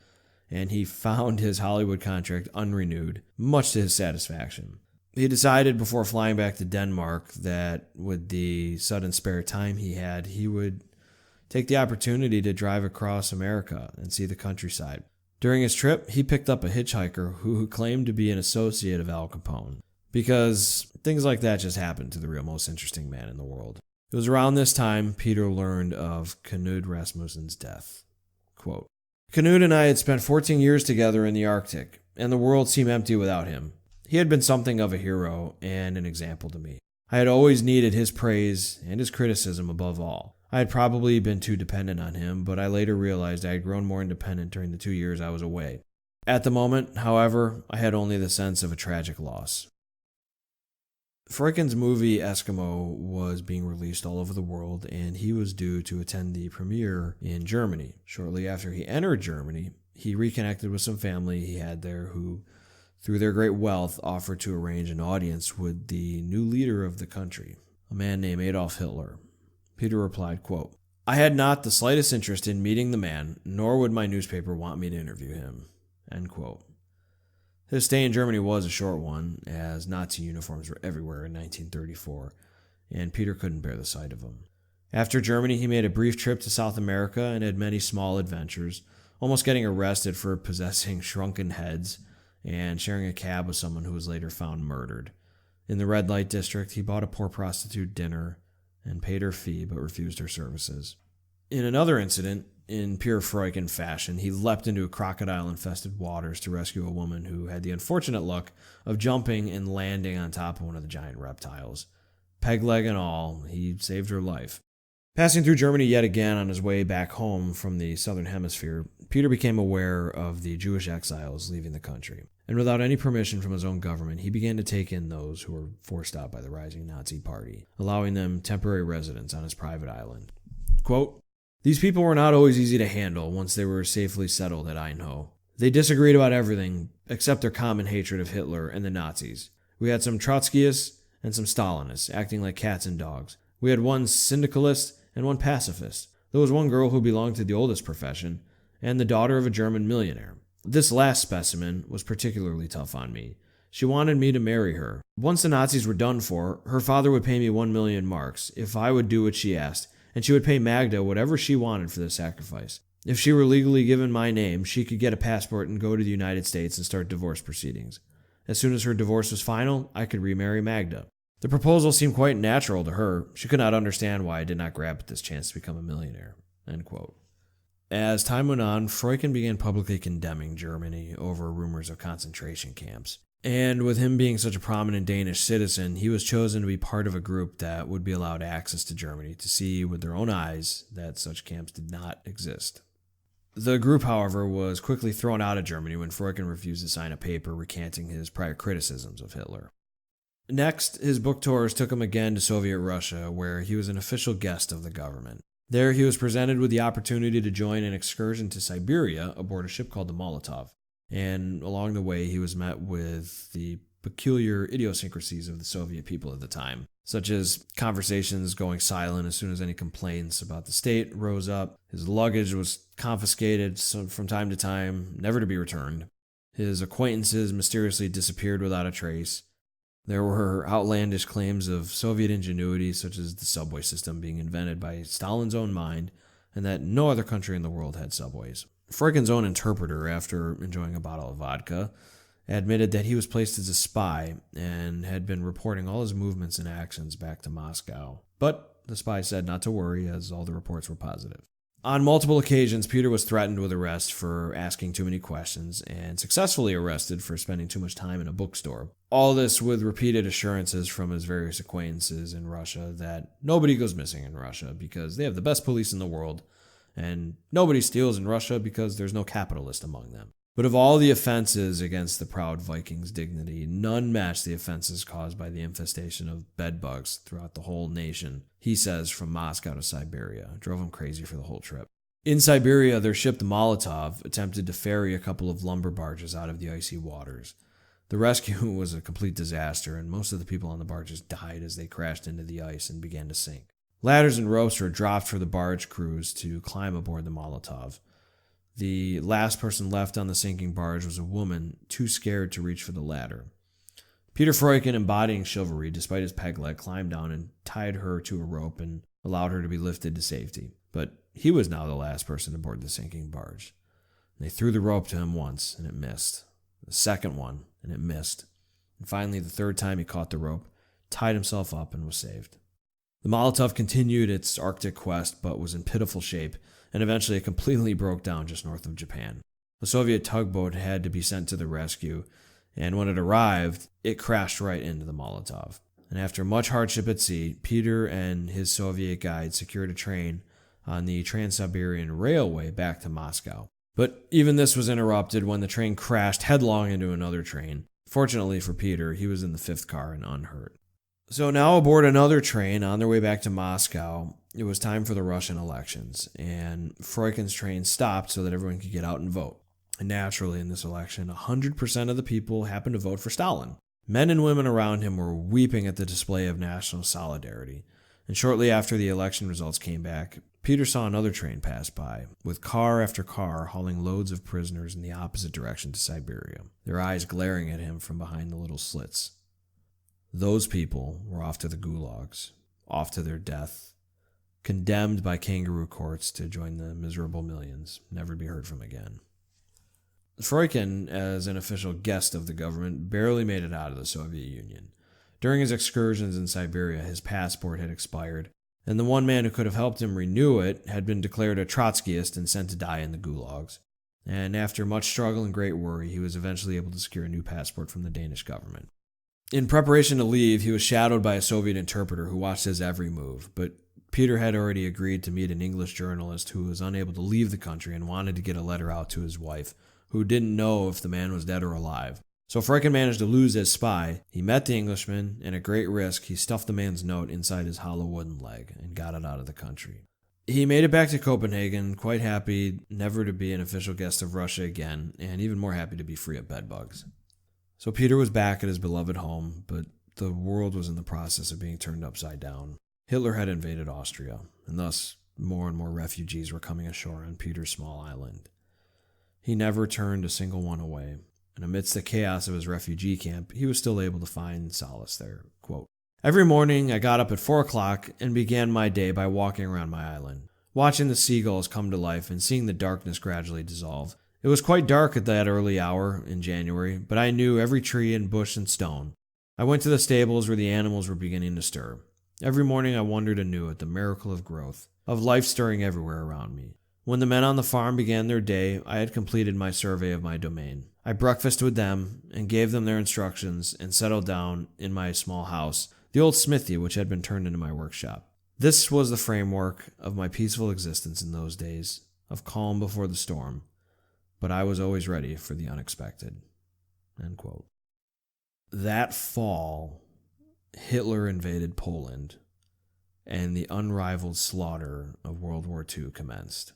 and he found his Hollywood contract unrenewed, much to his satisfaction. He decided before flying back to Denmark that with the sudden spare time he had, he would take the opportunity to drive across America and see the countryside. During his trip, he picked up a hitchhiker who claimed to be an associate of Al Capone, because things like that just happen to the real most interesting man in the world. It was around this time Peter learned of Knud Rasmussen's death. Quote, Knud and I had spent 14 years together in the Arctic, and the world seemed empty without him. He had been something of a hero and an example to me. I had always needed his praise and his criticism above all. I had probably been too dependent on him, but I later realized I had grown more independent during the 2 years I was away. At the moment, however, I had only the sense of a tragic loss. Freuchen's movie Eskimo was being released all over the world, and he was due to attend the premiere in Germany. Shortly after he entered Germany, he reconnected with some family he had there who, through their great wealth, offered to arrange an audience with the new leader of the country, a man named Adolf Hitler. Peter replied, quote, I had not the slightest interest in meeting the man, nor would my newspaper want me to interview him. End quote. His stay in Germany was a short one, as Nazi uniforms were everywhere in 1934, and Peter couldn't bear the sight of them. After Germany, he made a brief trip to South America and had many small adventures, almost getting arrested for possessing shrunken heads and sharing a cab with someone who was later found murdered. In the red light district, he bought a poor prostitute dinner and paid her fee but refused her services. In another incident, in pure Freuchen fashion, he leapt into crocodile-infested waters to rescue a woman who had the unfortunate luck of jumping and landing on top of one of the giant reptiles. Peg leg and all, he saved her life. Passing through Germany yet again on his way back home from the southern hemisphere, Peter became aware of the Jewish exiles leaving the country, and without any permission from his own government, he began to take in those who were forced out by the rising Nazi party, allowing them temporary residence on his private island. Quote, These people were not always easy to handle once they were safely settled at Einho. They disagreed about everything except their common hatred of Hitler and the Nazis. We had some Trotskyists and some Stalinists acting like cats and dogs. We had one syndicalist and one pacifist. There was one girl who belonged to the oldest profession, and the daughter of a German millionaire. This last specimen was particularly tough on me. She wanted me to marry her. Once the Nazis were done for, her father would pay me 1,000,000 marks if I would do what she asked, and she would pay Magda whatever she wanted for the sacrifice. If she were legally given my name, she could get a passport and go to the United States and start divorce proceedings. As soon as her divorce was final, I could remarry Magda. The proposal seemed quite natural to her. She could not understand why I did not grab at this chance to become a millionaire. End quote. As time went on, Freuchen began publicly condemning Germany over rumors of concentration camps. And with him being such a prominent Danish citizen, he was chosen to be part of a group that would be allowed access to Germany to see with their own eyes that such camps did not exist. The group, however, was quickly thrown out of Germany when Freuchen refused to sign a paper recanting his prior criticisms of Hitler. Next, his book tours took him again to Soviet Russia, where he was an official guest of the government. There, he was presented with the opportunity to join an excursion to Siberia aboard a ship called the Molotov. And along the way, he was met with the peculiar idiosyncrasies of the Soviet people at the time, such as conversations going silent as soon as any complaints about the state rose up. His luggage was confiscated from time to time, never to be returned. His acquaintances mysteriously disappeared without a trace. There were outlandish claims of Soviet ingenuity, such as the subway system being invented by Stalin's own mind, and that no other country in the world had subways. Freuchen's own interpreter, after enjoying a bottle of vodka, admitted that he was placed as a spy and had been reporting all his movements and actions back to Moscow. But the spy said not to worry, as all the reports were positive. On multiple occasions, Peter was threatened with arrest for asking too many questions and successfully arrested for spending too much time in a bookstore. All this with repeated assurances from his various acquaintances in Russia that nobody goes missing in Russia because they have the best police in the world, and nobody steals in Russia because there's no capitalist among them. But of all the offenses against the proud Viking's dignity, none match the offenses caused by the infestation of bedbugs throughout the whole nation. He says from Moscow to Siberia drove him crazy for the whole trip. In Siberia, their ship the Molotov attempted to ferry a couple of lumber barges out of the icy waters. The rescue was a complete disaster, and most of the people on the barges died as they crashed into the ice and began to sink. Ladders and ropes were dropped for the barge crews to climb aboard the Molotov. The last person left on the sinking barge was a woman too scared to reach for the ladder. Peter Freuchen, embodying chivalry despite his peg leg, climbed down and tied her to a rope and allowed her to be lifted to safety. But he was now the last person aboard the sinking barge. They threw the rope to him once, and it missed. The second one, and it missed. And finally, the third time he caught the rope, tied himself up, and was saved. The Molotov continued its Arctic quest, but was in pitiful shape, and eventually it completely broke down just north of Japan. A Soviet tugboat had to be sent to the rescue, and when it arrived, it crashed right into the Molotov. And after much hardship at sea, Peter and his Soviet guide secured a train on the Trans-Siberian Railway back to Moscow. But even this was interrupted when the train crashed headlong into another train. Fortunately for Peter, he was in the fifth car and unhurt. So now aboard another train on their way back to Moscow, it was time for the Russian elections, and Freuchen's train stopped so that everyone could get out and vote. And naturally, in this election, 100% of the people happened to vote for Stalin. Men and women around him were weeping at the display of national solidarity. And shortly after the election results came back, Peter saw another train pass by, with car after car hauling loads of prisoners in the opposite direction to Siberia, their eyes glaring at him from behind the little slits. Those people were off to the gulags, off to their death, condemned by kangaroo courts to join the miserable millions, never to be heard from again. Freuchen, as an official guest of the government, barely made it out of the Soviet Union. During his excursions in Siberia, his passport had expired, and the one man who could have helped him renew it had been declared a Trotskyist and sent to die in the gulags. And after much struggle and great worry, he was eventually able to secure a new passport from the Danish government. In preparation to leave, he was shadowed by a Soviet interpreter who watched his every move, but Peter had already agreed to meet an English journalist who was unable to leave the country and wanted to get a letter out to his wife, who didn't know if the man was dead or alive. So Freuchen managed to lose his spy. He met the Englishman, and at great risk, he stuffed the man's note inside his hollow wooden leg and got it out of the country. He made it back to Copenhagen, quite happy never to be an official guest of Russia again, and even more happy to be free of bedbugs. So Peter was back at his beloved home, but the world was in the process of being turned upside down. Hitler had invaded Austria, and thus more and more refugees were coming ashore on Peter's small island. He never turned a single one away, and amidst the chaos of his refugee camp, he was still able to find solace there. Quote, "Every morning I got up at 4 o'clock and began my day by walking around my island, watching the seagulls come to life and seeing the darkness gradually dissolve. It was quite dark at that early hour in January, but I knew every tree and bush and stone. I went to the stables where the animals were beginning to stir. Every morning I wondered anew at the miracle of growth, of life stirring everywhere around me. When the men on the farm began their day, I had completed my survey of my domain. I breakfasted with them and gave them their instructions and settled down in my small house, the old smithy which had been turned into my workshop. This was the framework of my peaceful existence in those days, of calm before the storm, but I was always ready for the unexpected." End quote. That fall, Hitler invaded Poland, and the unrivaled slaughter of World War II commenced.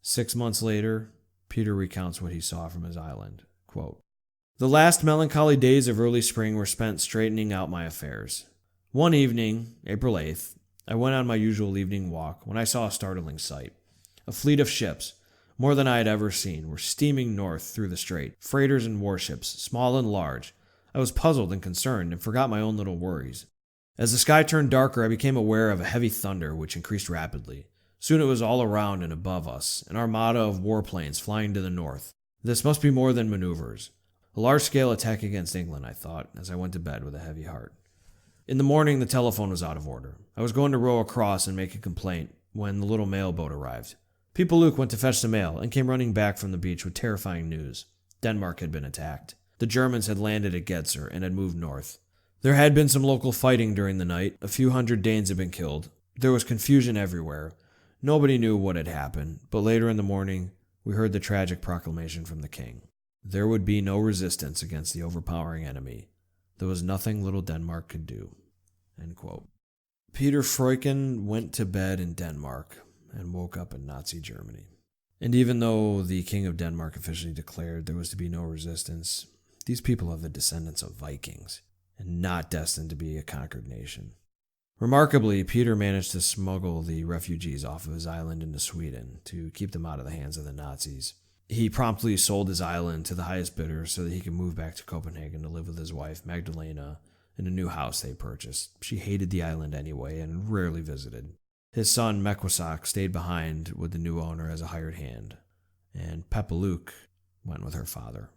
6 months later, Peter recounts what he saw from his island. Quote, "The last melancholy days of early spring were spent straightening out my affairs. One evening, April 8th, I went on my usual evening walk when I saw a startling sight. A fleet of ships, more than I had ever seen, were steaming north through the strait, freighters and warships, small and large. I was puzzled and concerned and forgot my own little worries. As the sky turned darker, I became aware of a heavy thunder which increased rapidly. Soon it was all around and above us, an armada of warplanes flying to the north. This must be more than maneuvers. A large-scale attack against England, I thought, as I went to bed with a heavy heart. In the morning, the telephone was out of order. I was going to row across and make a complaint when the little mail boat arrived. People Luke went to fetch the mail and came running back from the beach with terrifying news. Denmark had been attacked. The Germans had landed at Gedser and had moved north. There had been some local fighting during the night. A few hundred Danes had been killed. There was confusion everywhere. Nobody knew what had happened, but later in the morning, we heard the tragic proclamation from the king. There would be no resistance against the overpowering enemy. There was nothing little Denmark could do." End quote. Peter Freuchen went to bed in Denmark, and woke up in Nazi Germany. And even though the King of Denmark officially declared there was to be no resistance, these people are the descendants of Vikings, and not destined to be a conquered nation. Remarkably, Peter managed to smuggle the refugees off of his island into Sweden to keep them out of the hands of the Nazis. He promptly sold his island to the highest bidder so that he could move back to Copenhagen to live with his wife, Magdalena, in a new house they purchased. She hated the island anyway and rarely visited. His son, Mekwasak, stayed behind with the new owner as a hired hand, and Pepaluk went with her father.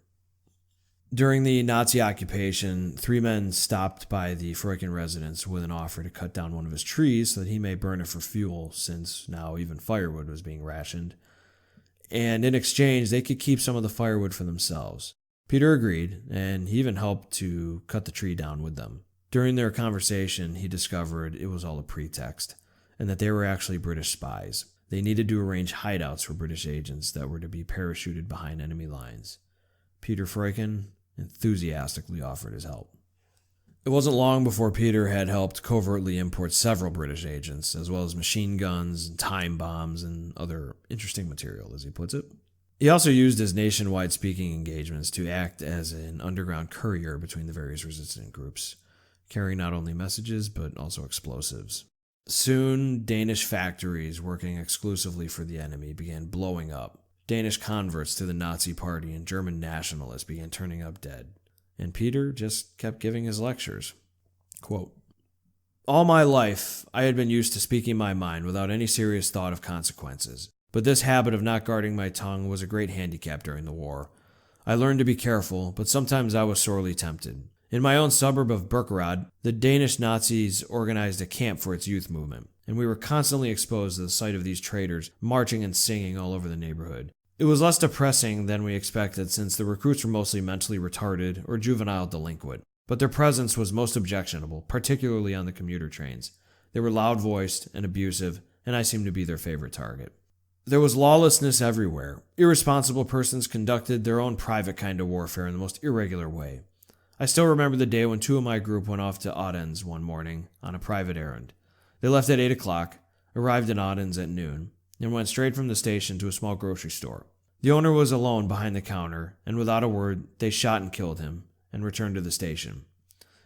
During the Nazi occupation, 3 men stopped by the Freuchen residence with an offer to cut down one of his trees so that he may burn it for fuel, since now even firewood was being rationed. And in exchange, they could keep some of the firewood for themselves. Peter agreed, and he even helped to cut the tree down with them. During their conversation, he discovered it was all a pretext, and that they were actually British spies. They needed to arrange hideouts for British agents that were to be parachuted behind enemy lines. Peter Freuchen enthusiastically offered his help. It wasn't long before Peter had helped covertly import several British agents, as well as machine guns, and time bombs, and other interesting material, as he puts it. He also used his nationwide speaking engagements to act as an underground courier between the various resistant groups, carrying not only messages but also explosives. Soon, Danish factories working exclusively for the enemy began blowing up. Danish converts to the Nazi party and German nationalists began turning up dead. And Peter just kept giving his lectures. Quote, "All my life, I had been used to speaking my mind without any serious thought of consequences. But this habit of not guarding my tongue was a great handicap during the war. I learned to be careful, but sometimes I was sorely tempted. In my own suburb of Birkerød, the Danish Nazis organized a camp for its youth movement, and we were constantly exposed to the sight of these traitors marching and singing all over the neighborhood. It was less depressing than we expected, since the recruits were mostly mentally retarded or juvenile delinquent, but their presence was most objectionable, particularly on the commuter trains. They were loud-voiced and abusive, and I seemed to be their favorite target. There was lawlessness everywhere. Irresponsible persons conducted their own private kind of warfare in the most irregular way. I still remember the day when 2 of my group went off to Odense one morning on a private errand. They left at 8 o'clock, arrived in Odense at noon, and went straight from the station to a small grocery store. The owner was alone behind the counter, and without a word, they shot and killed him, and returned to the station.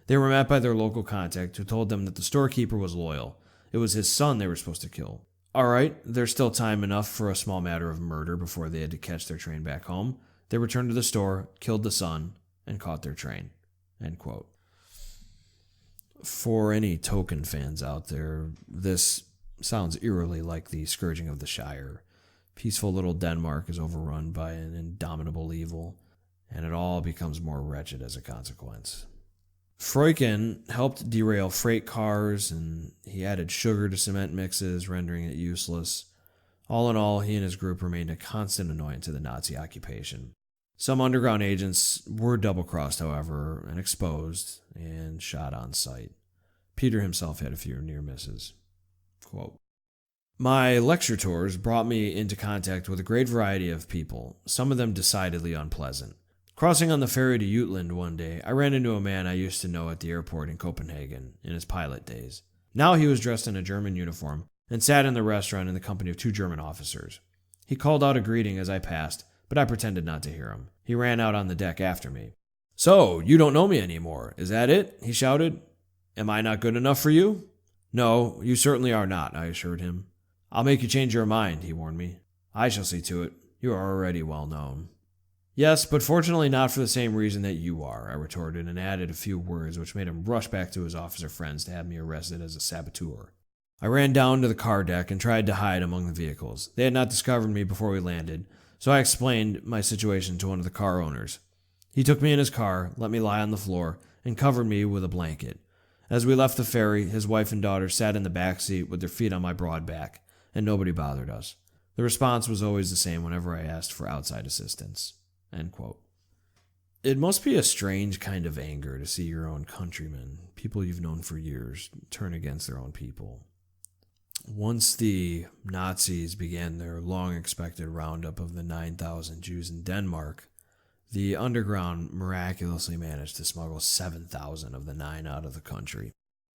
They were met by their local contact, who told them that the storekeeper was loyal. It was his son they were supposed to kill. All right, there's still time enough for a small matter of murder before they had to catch their train back home. They returned to the store, killed the son, and caught their train." End quote. For any Tolkien fans out there, this sounds eerily like the Scourging of the Shire. Peaceful little Denmark is overrun by an indomitable evil, and it all becomes more wretched as a consequence. Freuchen helped derail freight cars, and he added sugar to cement mixes, rendering it useless. All in all, he and his group remained a constant annoyance to the Nazi occupation. Some underground agents were double-crossed, however, and exposed, and shot on sight. Peter himself had a few near misses. Quote, "My lecture tours brought me into contact with a great variety of people, some of them decidedly unpleasant. Crossing on the ferry to Jutland one day, I ran into a man I used to know at the airport in Copenhagen in his pilot days. Now he was dressed in a German uniform and sat in the restaurant in the company of 2 German officers. He called out a greeting as I passed, but I pretended not to hear him. He ran out on the deck after me. 'So, you don't know me anymore, is that it?' he shouted. 'Am I not good enough for you?' 'No, you certainly are not,' I assured him. 'I'll make you change your mind,' he warned me. 'I shall see to it. You are already well known.' 'Yes, but fortunately not for the same reason that you are,' I retorted, and added a few words which made him rush back to his officer friends to have me arrested as a saboteur. I ran down to the car deck and tried to hide among the vehicles. They had not discovered me before we landed, so I explained my situation to one of the car owners. He took me in his car, let me lie on the floor, and covered me with a blanket. As we left the ferry, his wife and daughter sat in the back seat with their feet on my broad back, and nobody bothered us. The response was always the same whenever I asked for outside assistance." End quote. It must be a strange kind of anger to see your own countrymen, people you've known for years, turn against their own people. Once the Nazis began their long-expected roundup of the 9,000 Jews in Denmark, the underground miraculously managed to smuggle 7,000 of the 9 out of the country.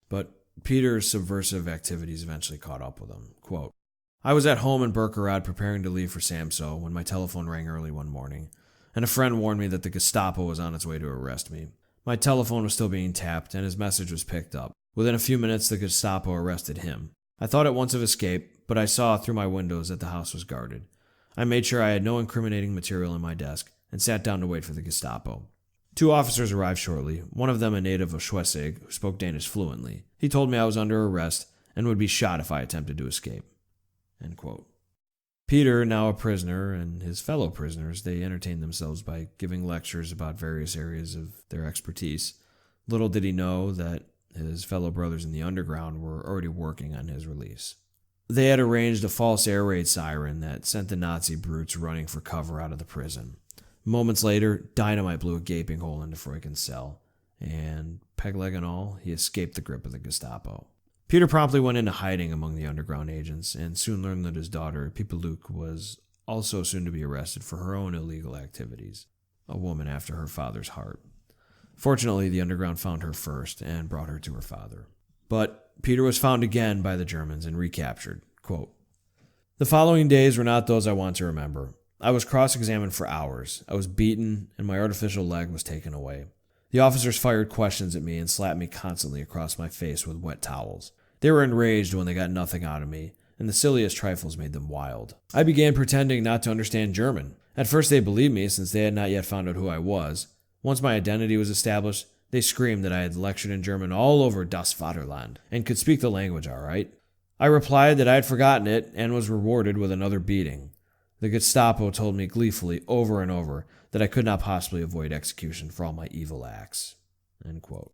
But Peter's subversive activities eventually caught up with him. Quote, I was at home in Berkerad preparing to leave for Samso when my telephone rang early one morning, and a friend warned me that the Gestapo was on its way to arrest me. My telephone was still being tapped, and his message was picked up. Within a few minutes, the Gestapo arrested him. I thought at once of escape, but I saw through my windows that the house was guarded. I made sure I had no incriminating material in my desk and sat down to wait for the Gestapo. 2 officers arrived shortly, one of them a native of Schleswig who spoke Danish fluently. He told me I was under arrest and would be shot if I attempted to escape. End quote. Peter, now a prisoner, and his fellow prisoners, they entertained themselves by giving lectures about various areas of their expertise. Little did he know that his fellow brothers in the underground were already working on his release. They had arranged a false air raid siren that sent the Nazi brutes running for cover out of the prison. Moments later, dynamite blew a gaping hole into Freuchen's cell, and, peg leg and all, he escaped the grip of the Gestapo. Peter promptly went into hiding among the underground agents, and soon learned that his daughter, Pipaluk, was also soon to be arrested for her own illegal activities, a woman after her father's heart. Fortunately, the underground found her first and brought her to her father. But Peter was found again by the Germans and recaptured. Quote, "The following days were not those I want to remember. I was cross-examined for hours. I was beaten, and my artificial leg was taken away. The officers fired questions at me and slapped me constantly across my face with wet towels. They were enraged when they got nothing out of me, and the silliest trifles made them wild. I began pretending not to understand German. At first they believed me since they had not yet found out who I was. Once my identity was established, they screamed that I had lectured in German all over Das Vaterland and could speak the language all right. I replied that I had forgotten it and was rewarded with another beating. The Gestapo told me gleefully over and over that I could not possibly avoid execution for all my evil acts." End quote.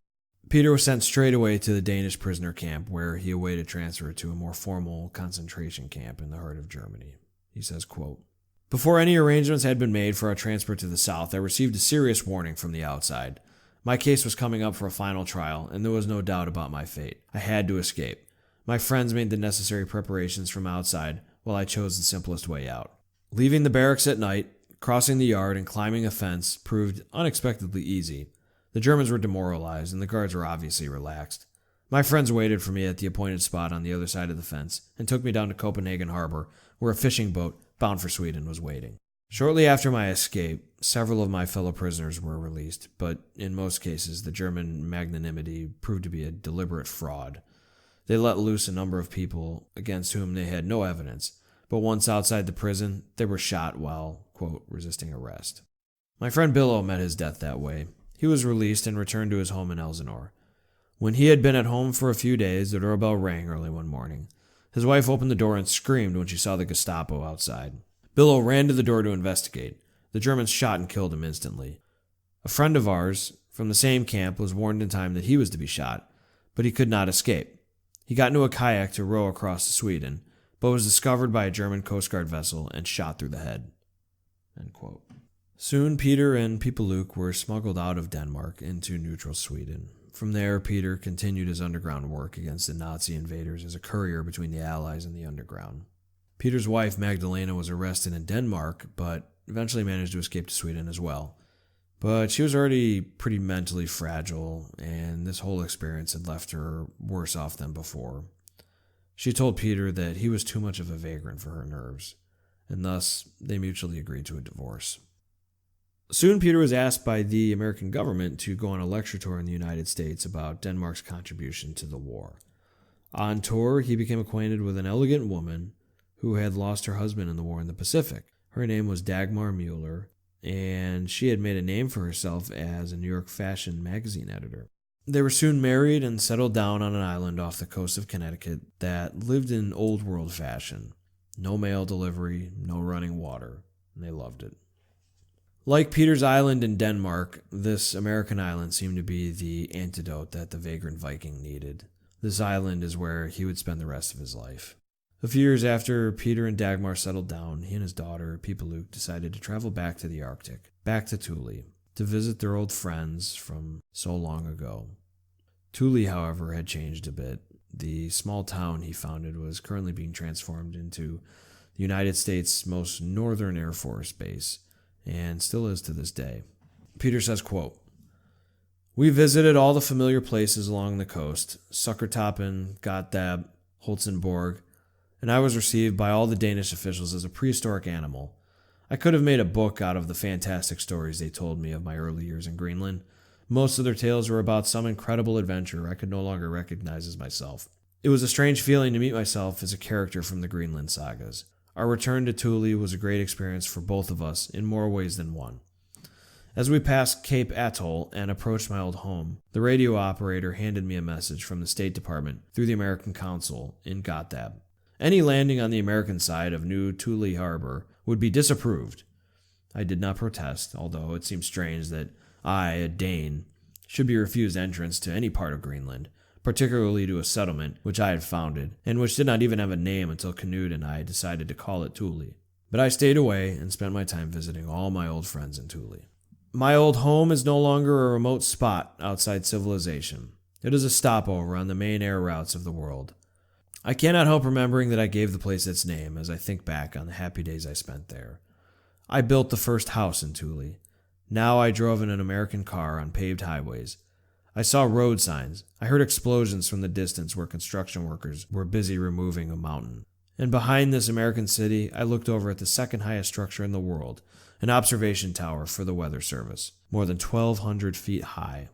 Peter was sent straight away to the Danish prisoner camp, where he awaited transfer to a more formal concentration camp in the heart of Germany. He says, quote, "Before any arrangements had been made for our transfer to the south, I received a serious warning from the outside. My case was coming up for a final trial, and there was no doubt about my fate. I had to escape. My friends made the necessary preparations from outside, while I chose the simplest way out. Leaving the barracks at night, crossing the yard, and climbing a fence proved unexpectedly easy. The Germans were demoralized, and the guards were obviously relaxed. My friends waited for me at the appointed spot on the other side of the fence and took me down to Copenhagen harbor, where a fishing boat bound for Sweden was waiting. Shortly after my escape, several of my fellow prisoners were released, but in most cases the German magnanimity proved to be a deliberate fraud. They let loose a number of people against whom they had no evidence, but once outside the prison, they were shot while, quote, resisting arrest. My friend Billo met his death that way. He was released and returned to his home in Elsinore. When he had been at home for a few days, the doorbell rang early one morning. His wife opened the door and screamed when she saw the Gestapo outside. Billo ran to the door to investigate. The Germans shot and killed him instantly. A friend of ours from the same camp was warned in time that he was to be shot, but he could not escape. He got into a kayak to row across to Sweden, but was discovered by a German Coast Guard vessel and shot through the head." End quote. Soon Peter and Pipaluk were smuggled out of Denmark into neutral Sweden. From there, Peter continued his underground work against the Nazi invaders as a courier between the Allies and the underground. Peter's wife, Magdalena, was arrested in Denmark, but eventually managed to escape to Sweden as well. But she was already pretty mentally fragile, and this whole experience had left her worse off than before. She told Peter that he was too much of a vagrant for her nerves, and thus they mutually agreed to a divorce. Soon Peter was asked by the American government to go on a lecture tour in the United States about Denmark's contribution to the war. On tour, he became acquainted with an elegant woman who had lost her husband in the war in the Pacific. Her name was Dagmar Mueller, and she had made a name for herself as a New York fashion magazine editor. They were soon married and settled down on an island off the coast of Connecticut that lived in old world fashion. No mail delivery, no running water, and they loved it. Like Peter's island in Denmark, this American island seemed to be the antidote that the vagrant Viking needed. This island is where he would spend the rest of his life. A few years after Peter and Dagmar settled down, he and his daughter, Pipaluk, decided to travel back to the Arctic, back to Thule, to visit their old friends from so long ago. Thule, however, had changed a bit. The small town he founded was currently being transformed into the United States' most northern Air Force base, and still is to this day. Peter says, quote, "We visited all the familiar places along the coast, Sukkertoppen, Gotthab, Holzenborg, and I was received by all the Danish officials as a prehistoric animal. I could have made a book out of the fantastic stories they told me of my early years in Greenland. Most of their tales were about some incredible adventure I could no longer recognize as myself. It was a strange feeling to meet myself as a character from the Greenland sagas. Our return to Thule was a great experience for both of us in more ways than one. As we passed Cape Atoll and approached my old home, the radio operator handed me a message from the State Department through the American Consul in Gotthab. Any landing on the American side of New Thule Harbor would be disapproved. I did not protest, although it seemed strange that I, a Dane, should be refused entrance to any part of Greenland, particularly to a settlement which I had founded, and which did not even have a name until Canute and I decided to call it Thule. But I stayed away and spent my time visiting all my old friends in Thule. My old home is no longer a remote spot outside civilization. It is a stopover on the main air routes of the world. I cannot help remembering that I gave the place its name as I think back on the happy days I spent there. I built the first house in Thule. Now I drove in an American car on paved highways. I saw road signs. I heard explosions from the distance where construction workers were busy removing a mountain. And behind this American city, I looked over at the second highest structure in the world, an observation tower for the Weather Service, more than 1,200 feet high.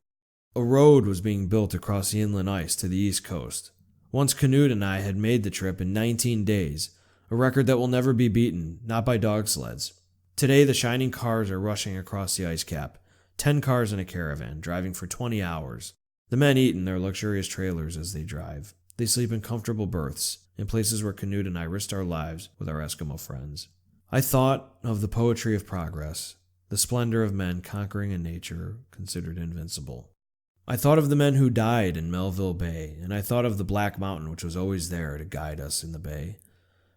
A road was being built across the inland ice to the east coast. Once Canute and I had made the trip in 19 days, a record that will never be beaten, not by dog sleds. Today, the shining cars are rushing across the ice cap, 10 cars in a caravan, driving for 20 hours. The men eat in their luxurious trailers as they drive. They sleep in comfortable berths, in places where Canute and I risked our lives with our Eskimo friends. I thought of the poetry of progress, the splendor of men conquering a nature considered invincible. I thought of the men who died in Melville Bay, and I thought of the Black Mountain which was always there to guide us in the bay.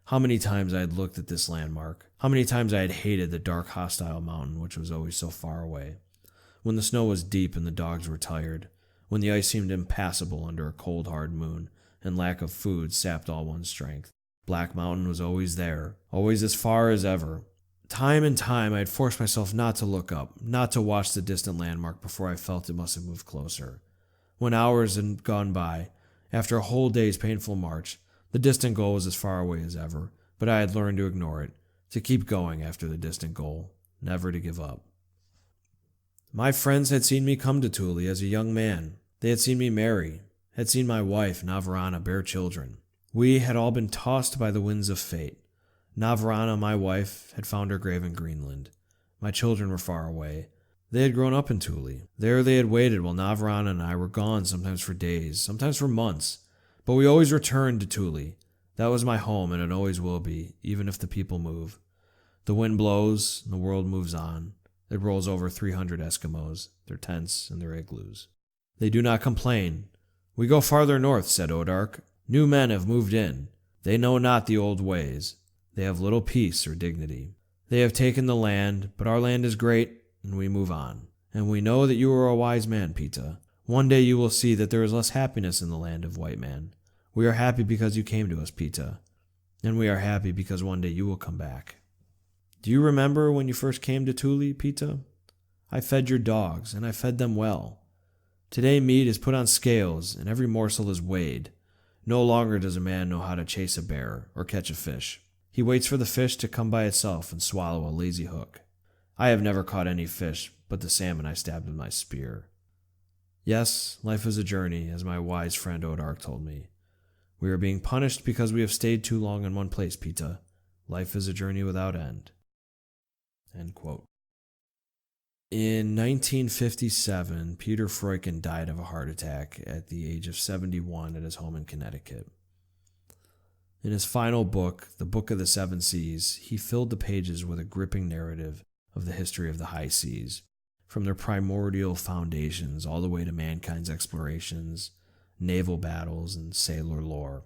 How many times I had looked at this landmark, how many times I had hated the dark, hostile mountain which was always so far away. When the snow was deep and the dogs were tired, when the ice seemed impassable under a cold, hard moon, and lack of food sapped all one's strength. Black Mountain was always there, always as far as ever. Time and time I had forced myself not to look up, not to watch the distant landmark before I felt it must have moved closer. When hours had gone by, after a whole day's painful march, the distant goal was as far away as ever, but I had learned to ignore it, to keep going after the distant goal, never to give up. My friends had seen me come to Thule as a young man. They had seen me marry, had seen my wife, Navarana, bear children. We had all been tossed by the winds of fate. Navarana, my wife, had found her grave in Greenland. My children were far away. They had grown up in Thule. There they had waited while Navarana and I were gone, sometimes for days, sometimes for months. But we always returned to Thule. That was my home, and it always will be, even if the people move. The wind blows, and the world moves on. It rolls over 300 Eskimos, their tents, and their igloos. They do not complain. We go farther north, said Odark. New men have moved in. They know not the old ways. They have little peace or dignity. They have taken the land, but our land is great, and we move on. And we know that you are a wise man, Pita. One day you will see that there is less happiness in the land of white man. We are happy because you came to us, Pita. And we are happy because one day you will come back. Do you remember when you first came to Thule, Pita? I fed your dogs, and I fed them well. Today meat is put on scales, and every morsel is weighed. No longer does a man know how to chase a bear or catch a fish. He waits for the fish to come by itself and swallow a lazy hook. I have never caught any fish but the salmon I stabbed with my spear. Yes, life is a journey, as my wise friend Odark told me. We are being punished because we have stayed too long in one place, Pita. Life is a journey without end. End quote. In 1957, Peter Freuchen died of a heart attack at the age of 71 at his home in Connecticut. In his final book, The Book of the Seven Seas, he filled the pages with a gripping narrative of the history of the high seas, from their primordial foundations all the way to mankind's explorations, naval battles, and sailor lore.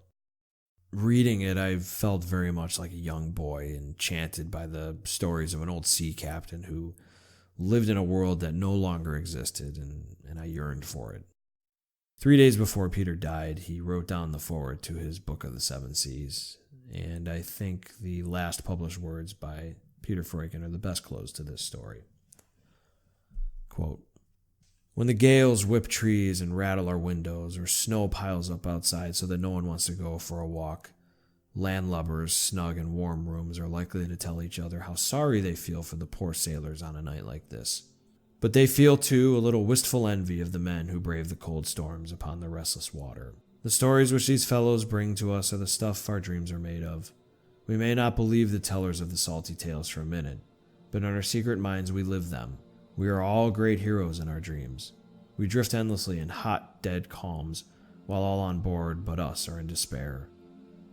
Reading it, I felt very much like a young boy, enchanted by the stories of an old sea captain who lived in a world that no longer existed, and I yearned for it. 3 days before Peter died, he wrote down the foreword to his Book of the Seven Seas, and I think the last published words by Peter Freuchen are the best close to this story. Quote, "When the gales whip trees and rattle our windows, or snow piles up outside so that no one wants to go for a walk, Landlubbers snug in warm rooms are likely to tell each other how sorry they feel for the poor sailors on a night like this. But they feel, too, a little wistful envy of the men who brave the cold storms upon the restless water. The stories which these fellows bring to us are the stuff our dreams are made of. We may not believe the tellers of the salty tales for a minute, but in our secret minds we live them. We are all great heroes in our dreams. We drift endlessly in hot, dead calms, while all on board but us are in despair.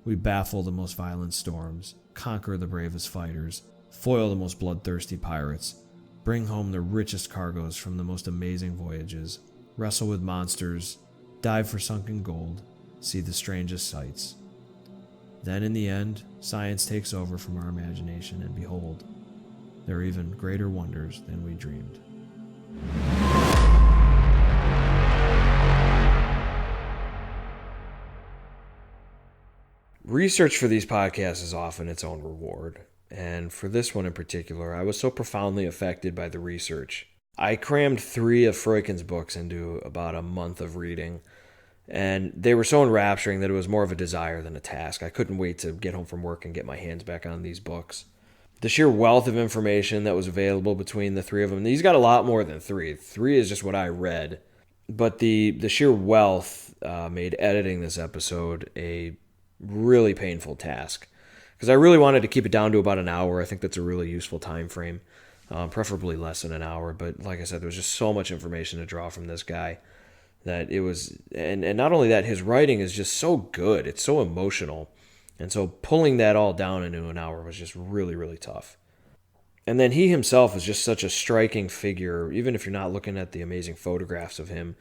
We baffle the most violent storms, conquer the bravest fighters, foil the most bloodthirsty pirates, bring home the richest cargoes from the most amazing voyages, wrestle with monsters, dive for sunken gold, see the strangest sights. Then in the end, science takes over from our imagination, and behold, there are even greater wonders than we dreamed. Research for these podcasts is often its own reward, and for this one in particular, I was so profoundly affected by the research. I crammed 3 of Freuchen's books into about a month of reading, and they were so enrapturing that it was more of a desire than a task. I couldn't wait to get home from work and get my hands back on these books. The sheer wealth of information that was available between the 3 of them, he's got a lot more than 3. 3 is just what I read, but the sheer wealth made editing this episode a really painful task, because I really wanted to keep it down to about an hour. I think that's a really useful time frame, preferably less than an hour. But like I said, there was just so much information to draw from this guy that it was, and not only that, his writing is just so good. It's so emotional. And so pulling that all down into an hour was just really, really tough. And then he himself is just such a striking figure, even if you're not looking at the amazing photographs of him.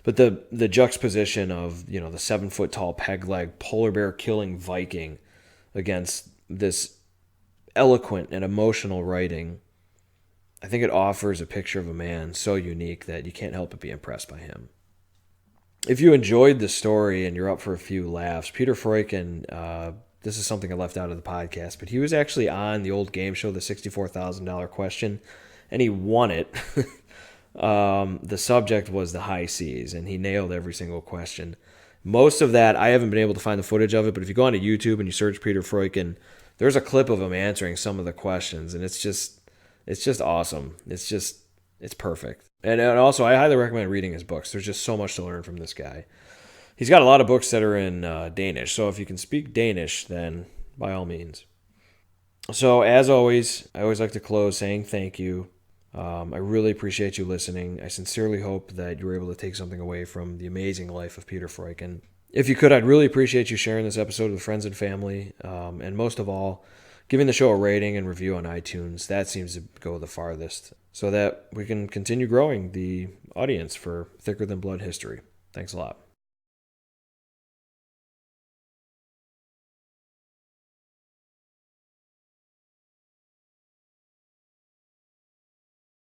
But the juxtaposition of, the 7-foot-tall peg-leg polar bear killing Viking against this eloquent and emotional writing, I think it offers a picture of a man so unique that you can't help but be impressed by him. If you enjoyed the story and you're up for a few laughs, Peter Freuchen, this is something I left out of the podcast, but he was actually on the old game show, the $64,000 question, and he won it. The subject was the high seas, and he nailed every single question. Most of that, I haven't been able to find the footage of it, but if you go onto YouTube and you search Peter Freuchen, there's a clip of him answering some of the questions, and it's just awesome. It's perfect. And also, I highly recommend reading his books. There's just so much to learn from this guy. He's got a lot of books that are in Danish, so if you can speak Danish, then by all means. So, as always, I always like to close saying thank you. I really appreciate you listening. I sincerely hope that you were able to take something away from the amazing life of Peter Freuchen. If you could, I'd really appreciate you sharing this episode with friends and family, and most of all, giving the show a rating and review on iTunes. That seems to go the farthest, so that we can continue growing the audience for Thicker Than Blood history. Thanks a lot.